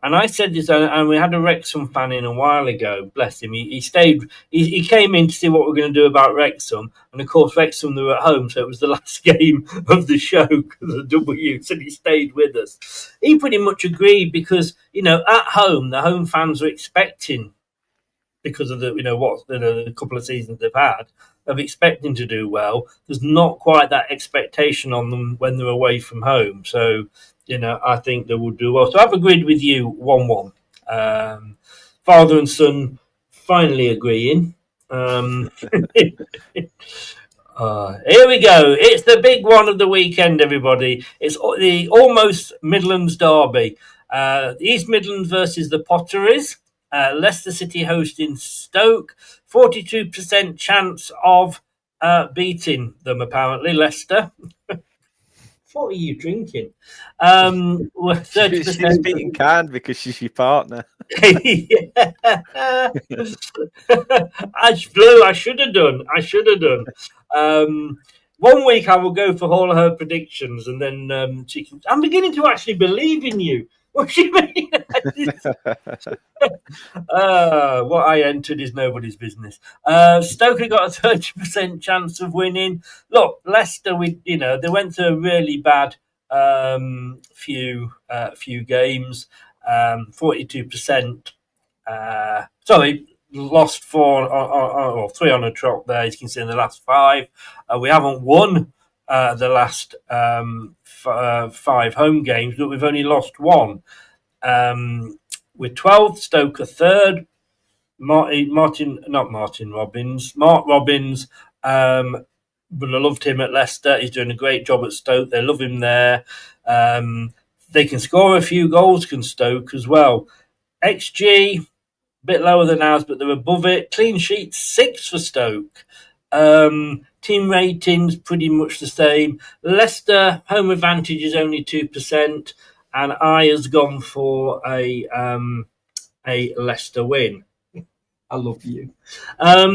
And I said this, and we had a Wrexham fan in a while ago. Bless him. He stayed. He came in to see what we're going to do about Wrexham, and of course Wrexham were at home, so it was the last game of the show because of the W. So he stayed with us. He pretty much agreed because at home the home fans are expecting, because of the couple of seasons they've had, of expecting to do well. There's not quite that expectation on them when they're away from home. So I think they will do well. So I've agreed with you 1-1. Father and son finally agreeing. Here we go. It's the big one of the weekend, everybody. It's the almost Midlands derby. East Midlands versus the Potteries. Leicester City hosting Stoke. 42% chance of beating them, apparently, Leicester. What are you drinking? 30%. She's being kind because she's your partner. I should have done. 1 week I will go for all her predictions, and then I'm beginning to actually believe in you. What do you mean? What I entered is nobody's business. Stoke got a 30% chance of winning. Look, Leicester, they went through a really bad few games. 42%. Sorry, lost 4 or 3 on a trot there. As you can see in the last 5. We haven't won the last 5 home games, but we've only lost 1. We're 12th, Stoke are 3rd. Mark Robbins. But I loved him at Leicester. He's doing a great job at Stoke. They love him there. They can score a few goals, can Stoke as well. XG, a bit lower than ours, but they're above it. Clean sheet, 6 for Stoke. Team ratings, pretty much the same. Leicester, home advantage is only 2%. And I has gone for a Leicester win. I love you. I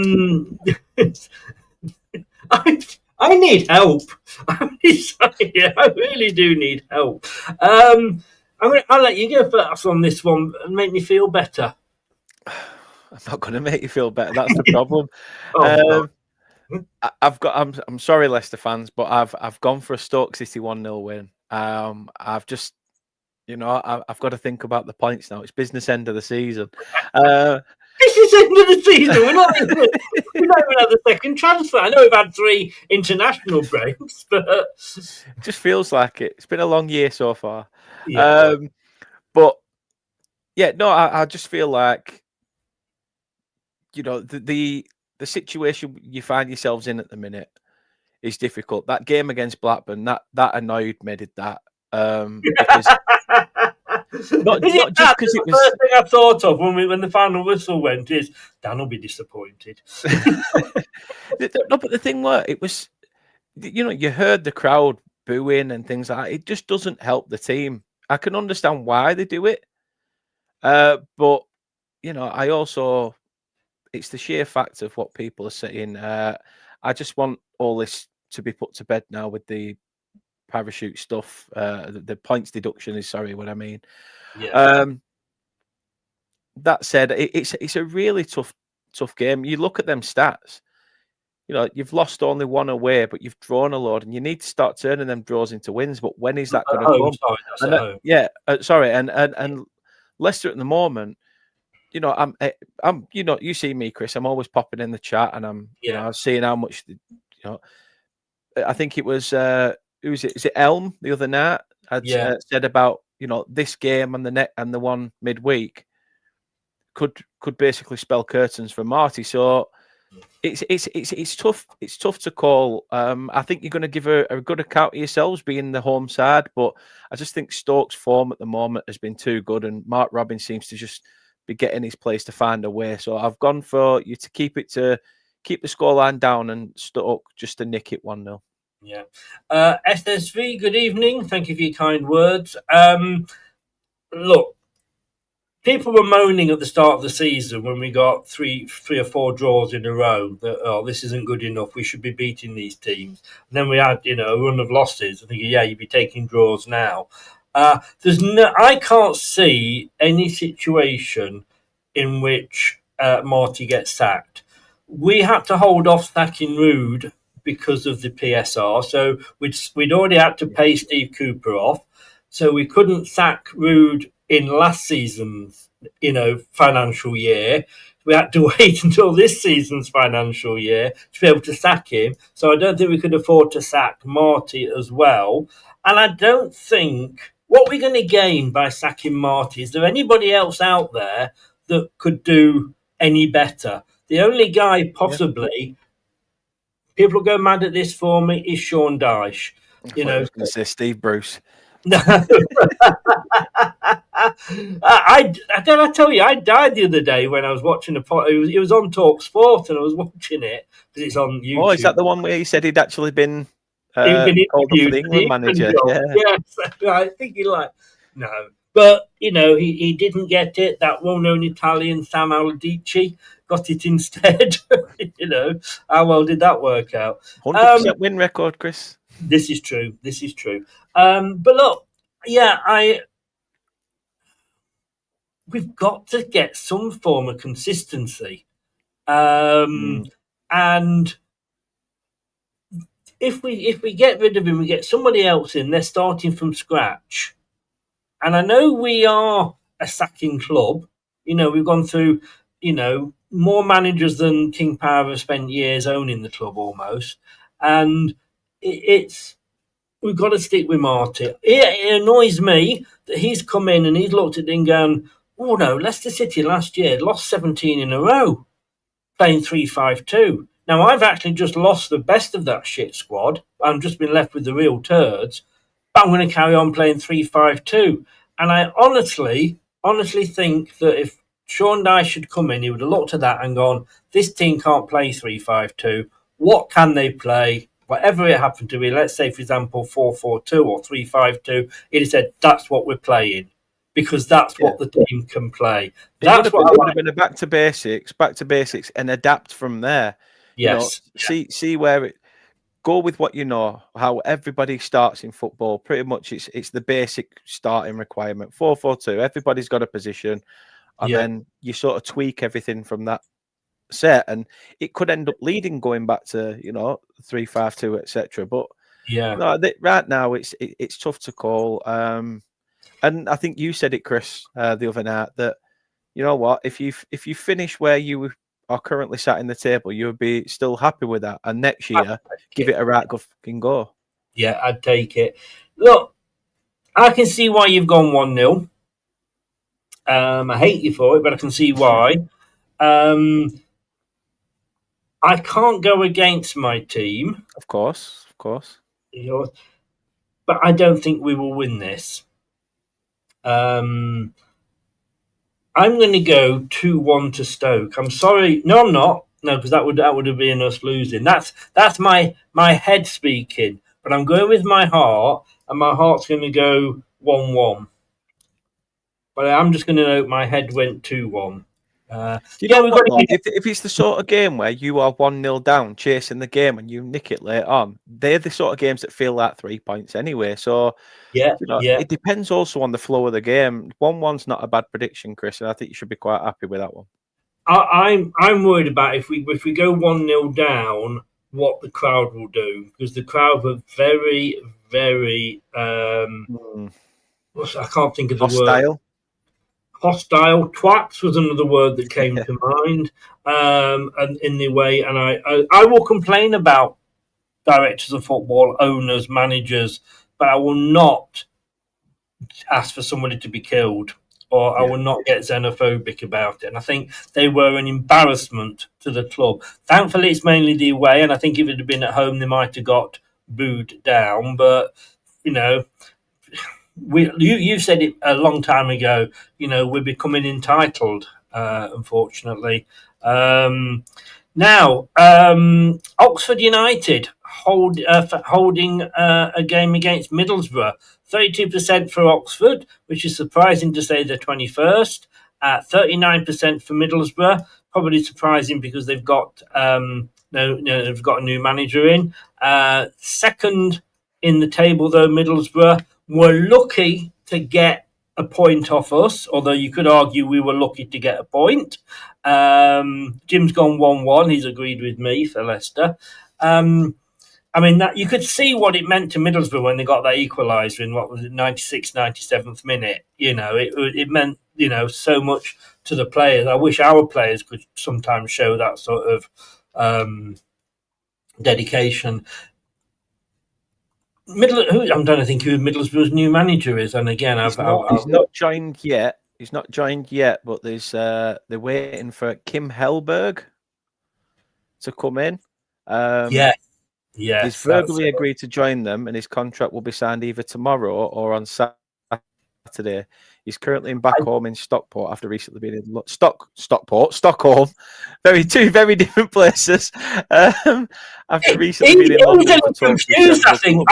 need help. I really do need help. I'll let you go first on this one and make me feel better. I'm not going to make you feel better. That's the problem. I'm sorry, Leicester fans, but I've gone for a Stoke City 1-0 win. I've just, I've got to think about the points now. It's business end of the season. This is the end of the season. We're not even had the second transfer. I know we've had 3 international breaks, but it just feels like it. It's been a long year so far. Yeah. But yeah, no, I just feel like the situation you find yourselves in at the minute is difficult. That game against Blackburn, that annoyed me, did that. Because not just because it was the first thing I thought of when the final whistle went is Dan will be disappointed. No, but the thing was, it was, you heard the crowd booing and things like that. It just doesn't help the team. I can understand why they do it, but I also, it's the sheer fact of what people are saying. I just want all this to be put to bed now with the parachute stuff. The points deduction is what I mean. Yeah. That said, it's a really tough game. You look at them stats. You've lost only one away, but you've drawn a lot, and you need to start turning them draws into wins. But when is that going to come? Sorry, that's at home. Yeah, sorry, and Leicester at the moment. I'm. You see me, Chris. I'm always popping in the chat, and I'm seeing how much. I think it was who was it? Is it Elm the other night? Had said about this game and the one midweek could basically spell curtains for Marty. So it's tough. It's tough to call. I think you're going to give a good account of yourselves being the home side, but I just think Stoke's form at the moment has been too good, and Mark Robin seems to just be getting his place to find a way. So I've gone for you to keep the scoreline down and Stoke just to nick it 1-0. Yeah. SSV, good evening. Thank you for your kind words. Look, people were moaning at the start of the season when we got three or four draws in a row that, this isn't good enough. We should be beating these teams. And then we had, a run of losses. I think, you'd be taking draws now. I can't see any situation in which Marty gets sacked. We had to hold off sacking Rude because of the PSR. So we'd already had to pay Steve Cooper off. So we couldn't sack Rude in last season's, financial year. We had to wait until this season's financial year to be able to sack him. So I don't think we could afford to sack Marty as well. And I don't think what we're going to gain by sacking Marty, is there anybody else out there that could do any better? The only guy possibly, people will go mad at this for me, is Sean Dyche. I was going to say Steve Bruce. No. I tell you, I died the other day when I was watching it was on Talk Sport, and I was watching it because it's on YouTube. Oh, is that the one where he said he'd actually been called up for the England manager? Yeah, I think no. But, he didn't get it. That well-known Italian, Sam Aldici, got it instead. How well did that work out? 100% win record, Chris. This is true. But look, we've got to get some form of consistency. And if we get rid of him, we get somebody else in, they're starting from scratch. And I know we are a sacking club. We've gone through, more managers than King Power have spent years owning the club almost. And we've got to stick with Marty. It annoys me that he's come in and he's looked at it and gone, oh no, Leicester City last year lost 17 in a row playing 3-5-2. Now, I've actually just lost the best of that shit squad. I've just been left with the real turds. But I'm going to carry on playing 3-5-2. And I honestly think that if Sean Dyche should come in, he would have looked at that and gone, this team can't play 3-5-2. What can they play? Whatever it happened to be, let's say, for example, 4-4-2 or 3-5-2, he'd have said, that's what we're playing. Because that's what the team can play. That's what it would have been a back to basics, and adapt from there. Yes. See where it. Go with what you know, how everybody starts in football. Pretty much it's the basic starting requirement. 4-4-2, everybody's got a position. And then you sort of tweak everything from that set. And it could end up leading going back to, 3-5-2, etc. But right now it's tough to call. And I think you said it, Chris, the other night, that, you know what, if you finish where you are currently sat in the table, you would be still happy with that. And next year, give it a right good fucking go. Yeah, I'd take it. Look, I can see why you've gone 1-0. I hate you for it, but I can see why. I can't go against my team. Of course. But I don't think we will win this. I'm going to go 2-1 to Stoke. I'm sorry. No, I'm not. No, because that would have been us losing. That's my head speaking. But I'm going with my heart, and my heart's going to go 1-1. But I'm just going to note my head went 2-1. Do you Yeah, know we've what, got though? to. If it's the sort of game where you are 1-0 down, chasing the game, and you nick it late on, they're the sort of games that feel like 3 points anyway. So, Yeah, you know, yeah. it depends also on the flow of the game. 1-1's not a bad prediction, Chris, and I think you should be quite happy with that one. I'm worried about if we go 1-0 down, what the crowd will do, because the crowd were very, very. I can't think of the word. Hostile. Hostile. Twats was another word that came to mind. And in the way, and I will complain about directors of football, owners, managers, but I will not ask for somebody to be killed, or I will not get xenophobic about it. And I think they were an embarrassment to the club. Thankfully, it's mainly the away, and I think if it had been at home, they might have got booed down. But you know, you said it a long time ago. You know, we're becoming entitled, unfortunately. Now, Oxford United holding a game against Middlesbrough. 32% for Oxford, which is surprising to say they're 21st. 39% for Middlesbrough, probably surprising because they've got they've got a new manager in. Second in the table, though, Middlesbrough were lucky to get a point off us, although you could argue we were lucky to get a point. Jim's gone 1-1. He's agreed with me for Leicester. I mean, that you could see what it meant to Middlesbrough when they got that equaliser in, what was it, 96th, 97th minute. You know, it meant, you know, so much to the players. I wish our players could sometimes show that sort of dedication. I'm trying to think who Middlesbrough's new manager is, and again, He's not joined yet. He's not joined yet, but they're waiting for Kim Hellberg to come in. He's verbally agreed to join them, and his contract will be signed either tomorrow or on Saturday. He's currently back home in Stockport after recently being in Stockholm. Two very different places. After recently being in London for confused, I think.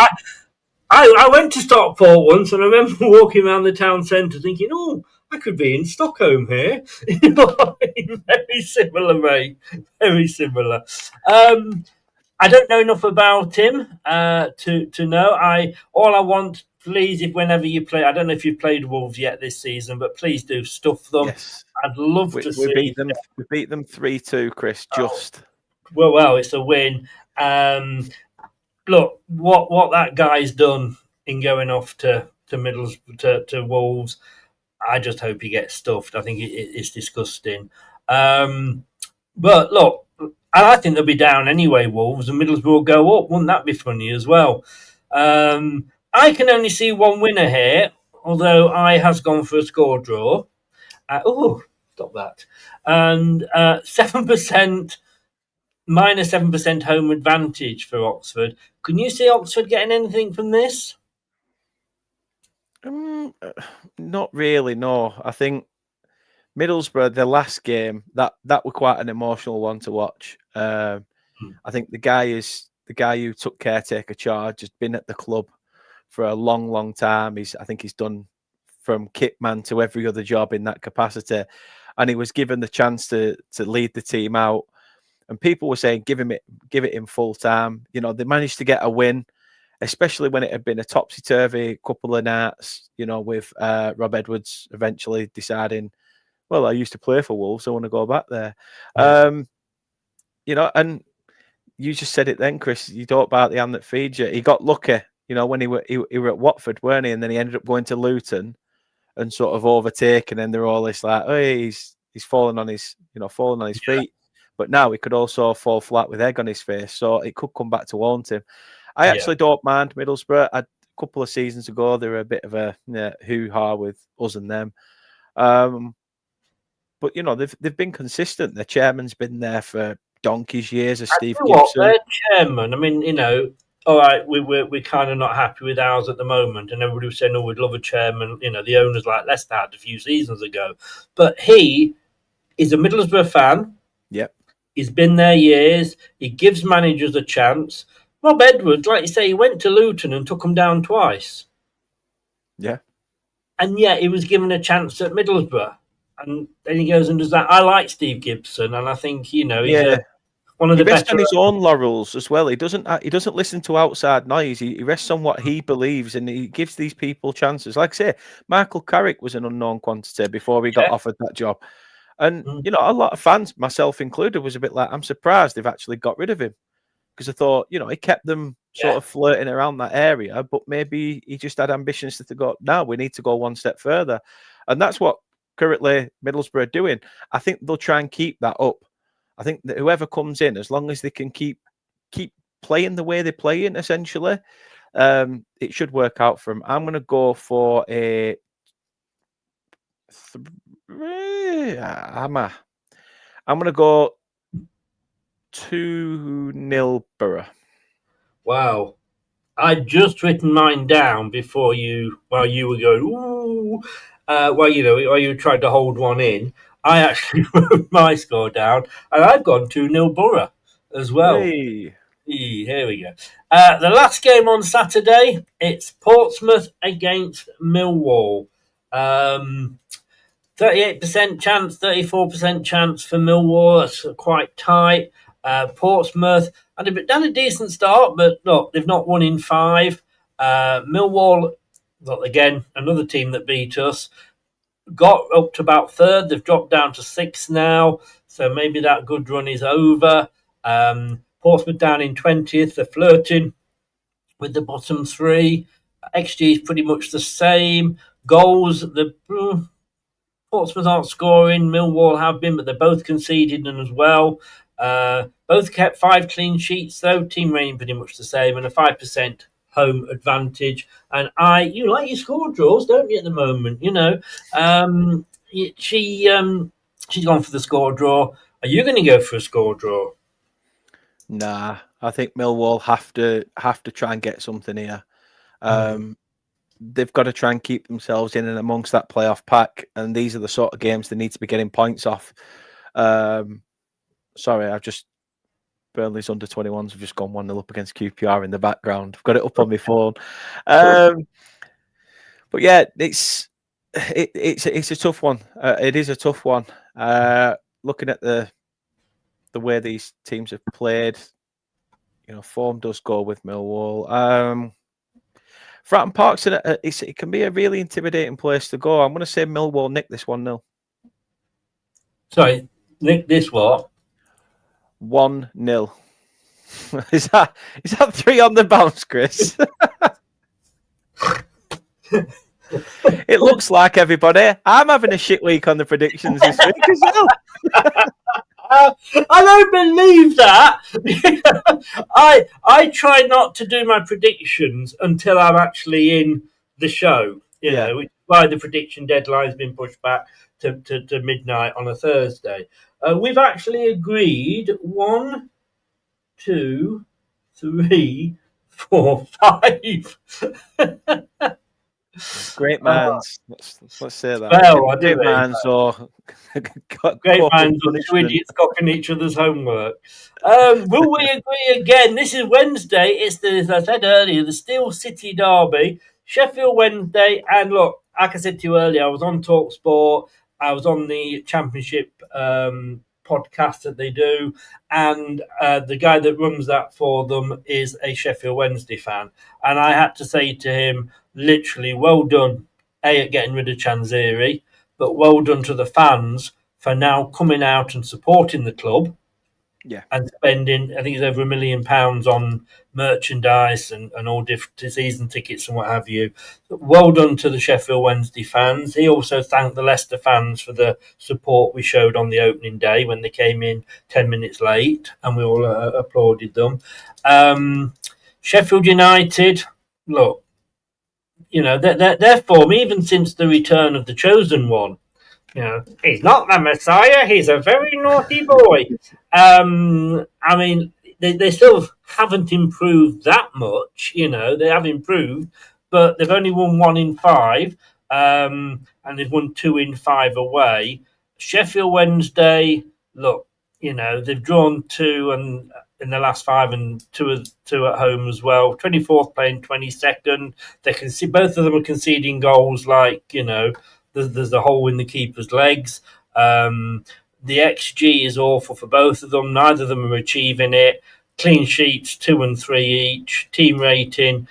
I went to Stockport once, and I remember walking around the town centre thinking, "Oh, I could be in Stockholm here." Very similar, mate. Very similar. I don't know enough about him to know. All I want, please, if whenever you play, I don't know if you've played Wolves yet this season, but please do stuff them. Yes. I'd love to see. We beat them 3-2, Chris. Just well, it's a win. Look, what that guy's done in going off to Wolves. I just hope he gets stuffed. I think it's disgusting. But look, I think they'll be down anyway, Wolves, and Middlesbrough will go up. Wouldn't that be funny as well? I can only see one winner here, although I has gone for a score draw. Stop that. And 7%, minus 7% home advantage for Oxford. Can you see Oxford getting anything from this? not really, no. I think Middlesbrough, the last game, that were quite an emotional one to watch. I think the guy who took caretaker charge has been at the club for a long, long time. I think he's done from kit man to every other job in that capacity, and he was given the chance to lead the team out. And people were saying, give it in full time. You know, they managed to get a win, especially when it had been a topsy-turvy couple of nights, you know, with Rob Edwards eventually deciding, well, I used to play for Wolves, I want to go back there. You know, and you just said it then, Chris, you talk about the hand that feeds you. He got lucky, you know, when he were at Watford, weren't he? And then he ended up going to Luton and sort of overtaken, and they're all this like, oh, he's fallen on his feet. But now he could also fall flat with egg on his face, so it could come back to haunt him. I actually don't mind Middlesbrough. A couple of seasons ago, they were a bit of a hoo-ha with us and them. But, you know, they've been consistent. The chairman's been there for donkey's years, as Steve Gibson. Their chairman, I mean, you know, all right, we're kind of not happy with ours at the moment, and everybody was saying, oh, we'd love a chairman. You know, the owners like Leicester had a few seasons ago. But he is a Middlesbrough fan. Yep. He's been there years. He gives managers a chance. Rob Edwards, like you say, he went to Luton and took them down twice. Yeah. And yet he was given a chance at Middlesbrough. and then he goes and does that. I like Steve Gibson, and I think he's Yeah. one of He the rests better. on his own laurels as well. He doesn't listen to outside noise. He rests on what he believes, and he gives these people chances. Like I say, Michael Carrick was an unknown quantity before he got offered that job. And, a lot of fans, myself included, was a bit like, I'm surprised they've actually got rid of him. Because I thought, he kept them sort of flirting around that area, but maybe he just had ambitions to go, no, we need to go one step further. And that's what currently Middlesbrough are doing. I think they'll try and keep that up. I think that whoever comes in, as long as they can keep playing the way they're playing, essentially, it should work out for them. I'm going to go for a I'm going to go 2-0 Borough. Wow. I'd just written mine down while you were going, ooh, while you tried to hold one in. I actually wrote my score down, and I've gone 2-0 Borough as well. Hey. Here we go. The last game on Saturday, it's Portsmouth against Millwall. 38% chance, 34% chance for Millwall. That's quite tight. Portsmouth had a decent start, but look, they've not won in 5. Millwall, well, again, another team that beat us, got up to about 3rd. They've dropped down to 6th now, so maybe that good run is over. Portsmouth down in 20th. They're flirting with the bottom 3. XG is pretty much the same. Goals, the Portsmouth aren't scoring. Millwall have been, but they're both conceded as well. Both kept 5 clean sheets, though. Team rating pretty much the same, and a 5% home advantage. And you like your score draws, don't you, at the moment? She's gone for the score draw. Are you going to go for a score draw? Nah, I think Millwall have to try and get something here. They've got to try and keep themselves in and amongst that playoff pack, and these are the sort of games they need to be getting points off. Sorry, Burnley's under 21s have just gone 1-0 up against QPR in the background. I've got it up on my phone. But yeah, it's a tough one. It is a tough one. Looking at the way these teams have played, form does go with Millwall. Fratton Park's it can be a really intimidating place to go. I'm going to say Millwall nick this 1-0. Sorry, nick this what? 1-0. Is that 3 on the bounce, Chris? It looks like, everybody, I'm having a shit week on the predictions this week as well. I don't believe that. I try not to do my predictions until I'm actually in the show. Which is why the prediction deadline's been pushed back to midnight on a Thursday. We've actually agreed 1, 2, 3, 4, 5. Great minds. Let's say that. Well, I do. Great minds or great minds or 2 idiots copying each other's homework. Will we agree again? This is Wednesday. It's as I said earlier, the Steel City Derby, Sheffield Wednesday. And look, like I said to you earlier, I was on TalkSport. I was on the Championship podcast that they do, and the guy that runs that for them is a Sheffield Wednesday fan, and I had to say to him, literally, well done, at getting rid of Chanziri, but well done to the fans for now coming out and supporting the club. Yeah, and spending, I think it's over £1 million on merchandise and all different season tickets and what have you. Well done to the Sheffield Wednesday fans. He also thanked the Leicester fans for the support we showed on the opening day when they came in 10 minutes late, and we all applauded them. Sheffield United, look, their form, even since the return of the Chosen One, he's not the Messiah. He's a very naughty boy. I mean, they still haven't improved that much. They have improved, but they've only won 1 in 5, and they've won 2 in 5 away. Sheffield Wednesday, look, they've drawn 2 and in the last 5 and 2 at home as well. 24th playing 22nd. They can see both of them are conceding goals like there's a hole in the keeper's legs. The XG is awful for both of them. Neither of them are achieving it. Clean sheets 2 and 3 each. Team rating,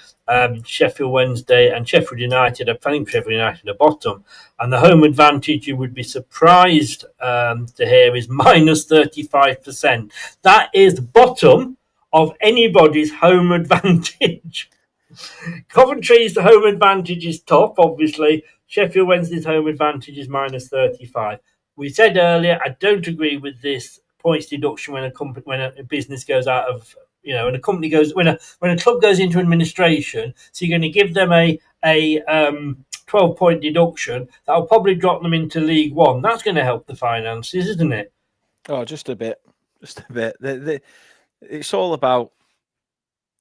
Sheffield Wednesday and Sheffield United. I think Sheffield United are bottom. And the home advantage, you would be surprised to hear, is minus 35%. That is bottom of anybody's home advantage. Coventry's home advantage is top, obviously. Sheffield Wednesday's home advantage is minus 35. We said earlier, I don't agree with this points deduction when a business goes out of, when a company goes, when a club goes into administration. So you're going to give them a 12-point deduction that will probably drop them into League One. That's going to help the finances, isn't it? Oh, just a bit. It's all about,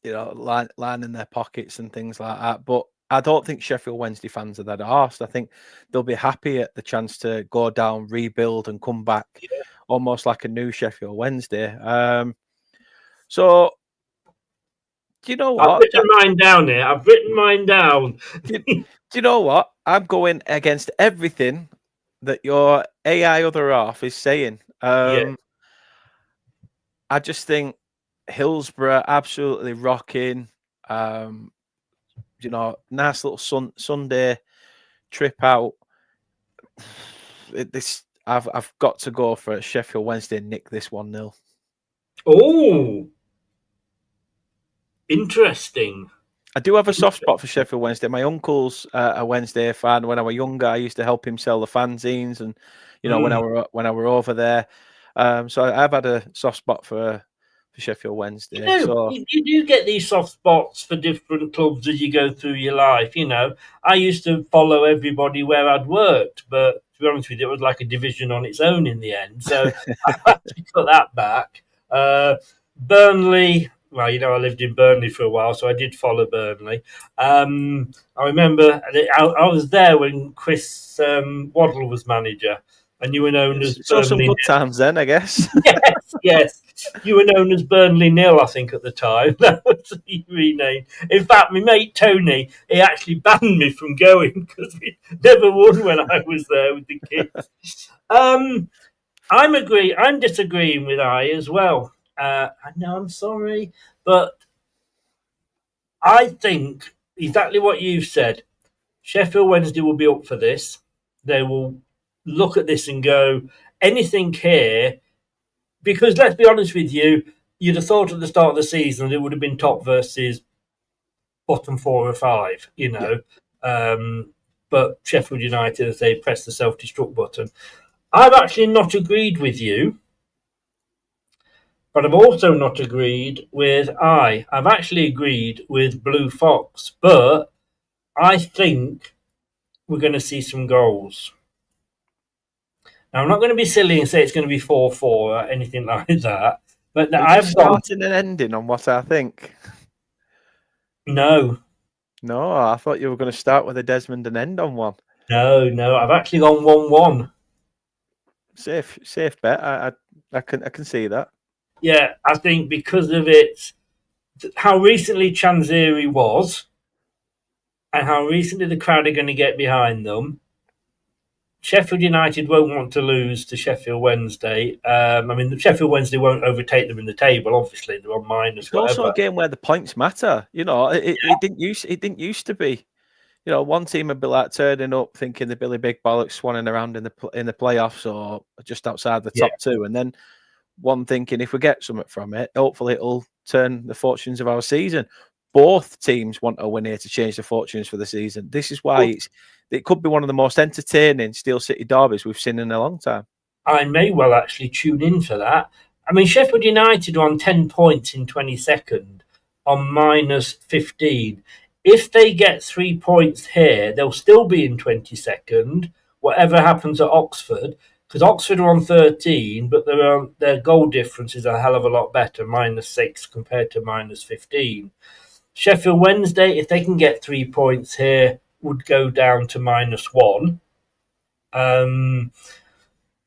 lining their pockets and things like that. But I don't think Sheffield Wednesday fans are that arsed. I think they'll be happy at the chance to go down, rebuild, and come back, almost like a new Sheffield Wednesday. So, do you know what? I've written mine down here. I've written mine down. Do you know what? I'm going against everything that your AI other half is saying. I just think Hillsborough absolutely rocking. Nice little Sunday trip out. I've got to go for Sheffield Wednesday and nick this 1-0. Oh, interesting. I do have a soft spot for Sheffield Wednesday. My uncle's a Wednesday fan. When I was younger, I used to help him sell the fanzines, and when I were over there. So I've had a soft spot for Sheffield Wednesday. You do get these soft spots for different clubs as you go through your life. I used to follow everybody where I'd worked, but to be honest with you, it was like a division on its own in the end. So I had to cut that back. Burnley. Well, I lived in Burnley for a while, so I did follow Burnley. I remember I was there when Chris Waddle was manager, and you were known as Burnley. Some good times then, I guess. Yes. You were known as Burnley Nil, I think, at the time. That was renamed. In fact, my mate Tony, he actually banned me from going because we never won when I was there with the kids. I'm disagreeing with I as well. I know, I'm sorry, but I think exactly what you've said. Sheffield Wednesday will be up for this. They will look at this and go, anything here, because let's be honest with you, you'd have thought at the start of the season it would have been top versus bottom 4 or 5, but Sheffield United, as they press the self-destruct button. I've actually not agreed with you, but I've also not agreed with I. I've actually agreed with Blue Fox, but I think we're going to see some goals. Now, I'm not going to be silly and say it's going to be 4-4 or anything like that, but I've starting and ending on what I think. No, I thought you were going to start with a Desmond and end on one. No, I've actually gone 1-1. Safe bet. I can see that. Yeah, I think because of it, how recently Chanzeri was, and how recently the crowd are going to get behind them. Sheffield United won't want to lose to Sheffield Wednesday. Sheffield Wednesday won't overtake them in the table. Obviously, they're on minus. It's also a game where the points matter. It didn't used to be. One team would be like turning up thinking the Billy Big Bollocks swanning around in the playoffs or just outside the top two, and then one thinking if we get something from it, hopefully it'll turn the fortunes of our season. Both teams want a win here to change the fortunes for the season. This is why it could be one of the most entertaining Steel City derbies we've seen in a long time. I may well actually tune in for that. Sheffield United are on 10 points in 22nd on minus 15. If they get 3 points here, they'll still be in 22nd, whatever happens at Oxford, because Oxford are on 13, but their goal difference is a hell of a lot better, minus 6 compared to minus 15. Sheffield Wednesday, if they can get 3 points here, would go down to minus 1. But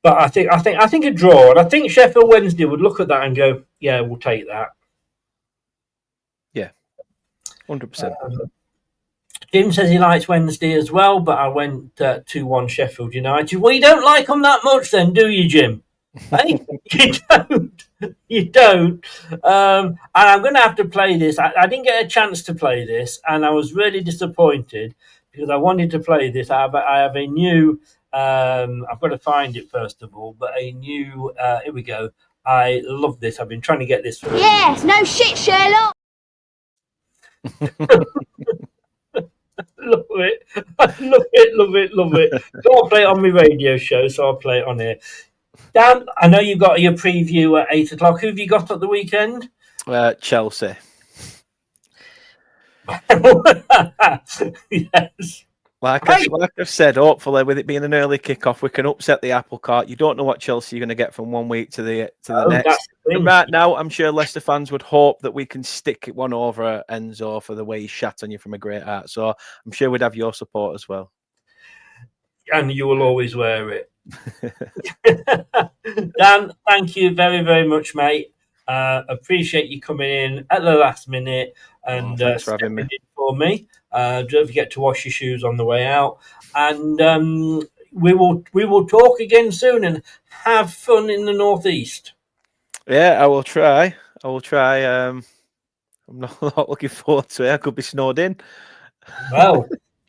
I think a draw, and I think Sheffield Wednesday would look at that and go, "Yeah, we'll take that." Yeah, 100%. Jim says he likes Wednesday as well, but I went 2-1 Sheffield United. Well, you don't like them that much then, do you, Jim? Hey, you don't. You don't. And I'm going to have to play this. I didn't get a chance to play this, and I was really disappointed because I wanted to play this. I have a new... I've got to find it first of all, but a new... here we go. I love this. I've been trying to get this for... Yes, no shit, Sherlock. Love it. Love it. So I'll play it on my radio show, so I'll play it on here. Dan, I know you've got your preview at 8 o'clock. Who have you got at the weekend? Chelsea. Yes. Like I've said, hopefully with it being an early kickoff, we can upset the apple cart. You don't know what Chelsea you're going to get from one week to the next. And right now, I'm sure Leicester fans would hope that we can stick one over Enzo for the way he shat on you from a great heart. So I'm sure we'd have your support as well. And you will always wear it. Dan, thank you very, very much, mate. Appreciate you coming in at the last minute and thanks for having me. For me. Don't forget to wash your shoes on the way out, and we will talk again soon and have fun in the northeast. Yeah, I will try. I'm not looking forward to it. I could be snowed in. Well,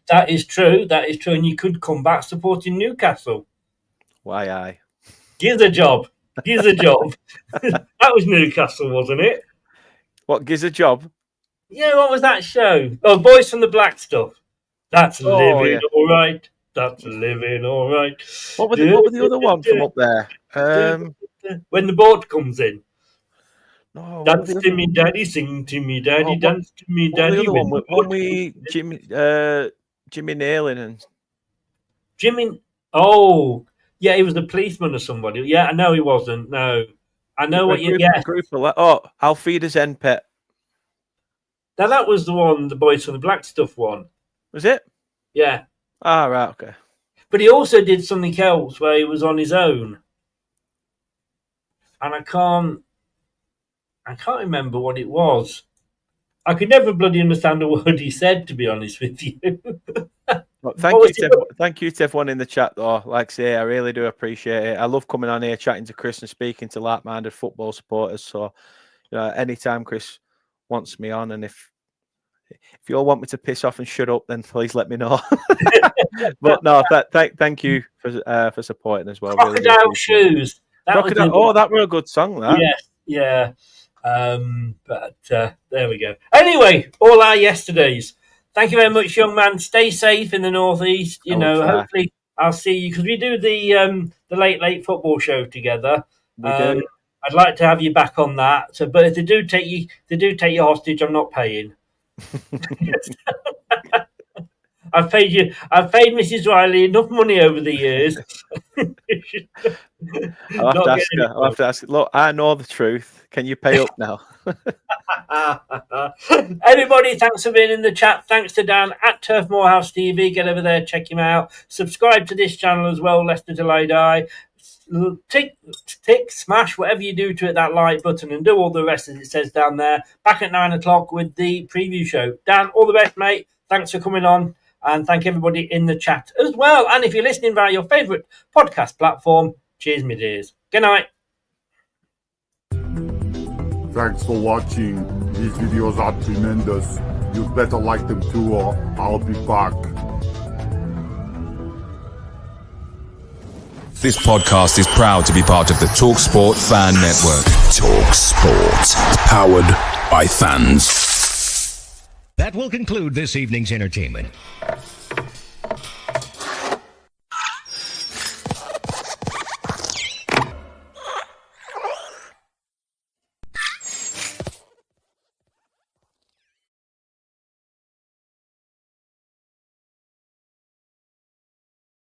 that is true, and you could come back supporting Newcastle. Why I? Gives a job. That was Newcastle, wasn't it? What gives a job? Yeah, what was that show? Oh, Boys from the Black Stuff. That's living all right. That's living all right. What was the other one from up there? When the boat comes in. No, dance to me, daddy, sing to me, daddy, dance to me, daddy. The other one we Jimmy Nailing and Jimmy. Oh, yeah, he was the policeman or somebody. Yeah, I know he wasn't. No, I know what you. Yeah. Alfieda's End Pet. Now that was the one, the Boys from the Black Stuff one. Was it? Yeah. Ah, right, okay. But he also did something else where he was on his own, and I can't remember what it was. I could never bloody understand a word he said, to be honest with you. Well, thank you to everyone in the chat, though. Like I say, I really do appreciate it. I love coming on here, chatting to Chris and speaking to like-minded football supporters. So, anytime Chris wants me on, and if you all want me to piss off and shut up, then please let me know. But no, thank you for supporting as well. Crocodile really Shoes. That were a good song. That. Yeah. But there we go. Anyway, all our yesterdays. Thank you very much, young man. Stay safe in the northeast. Hopefully I'll see you because we do the late football show together. We do. I'd like to have you back on that. So, but if they do take you hostage, I'm not paying. I've paid Mrs. Riley enough money over the years. I'll have to ask. Look, I know the truth. Can you pay up now? Everybody, thanks for being in the chat. Thanks to Dan at Turf Moorhouse TV. Get over there, check him out. Subscribe to this channel as well, Leicester Till I Die. Tick, smash, whatever you do to it, that like button, and do all the rest as it says down there. Back at 9 o'clock with the preview show. Dan, all the best, mate. Thanks for coming on, and thank everybody in the chat as well. And if you're listening via your favourite podcast platform, cheers, my dears. Good night. Thanks for watching. These videos are tremendous. You better like them too, or I'll be back. This podcast is proud to be part of the TalkSport Fan Network. TalkSport. Powered by fans. That will conclude this evening's entertainment.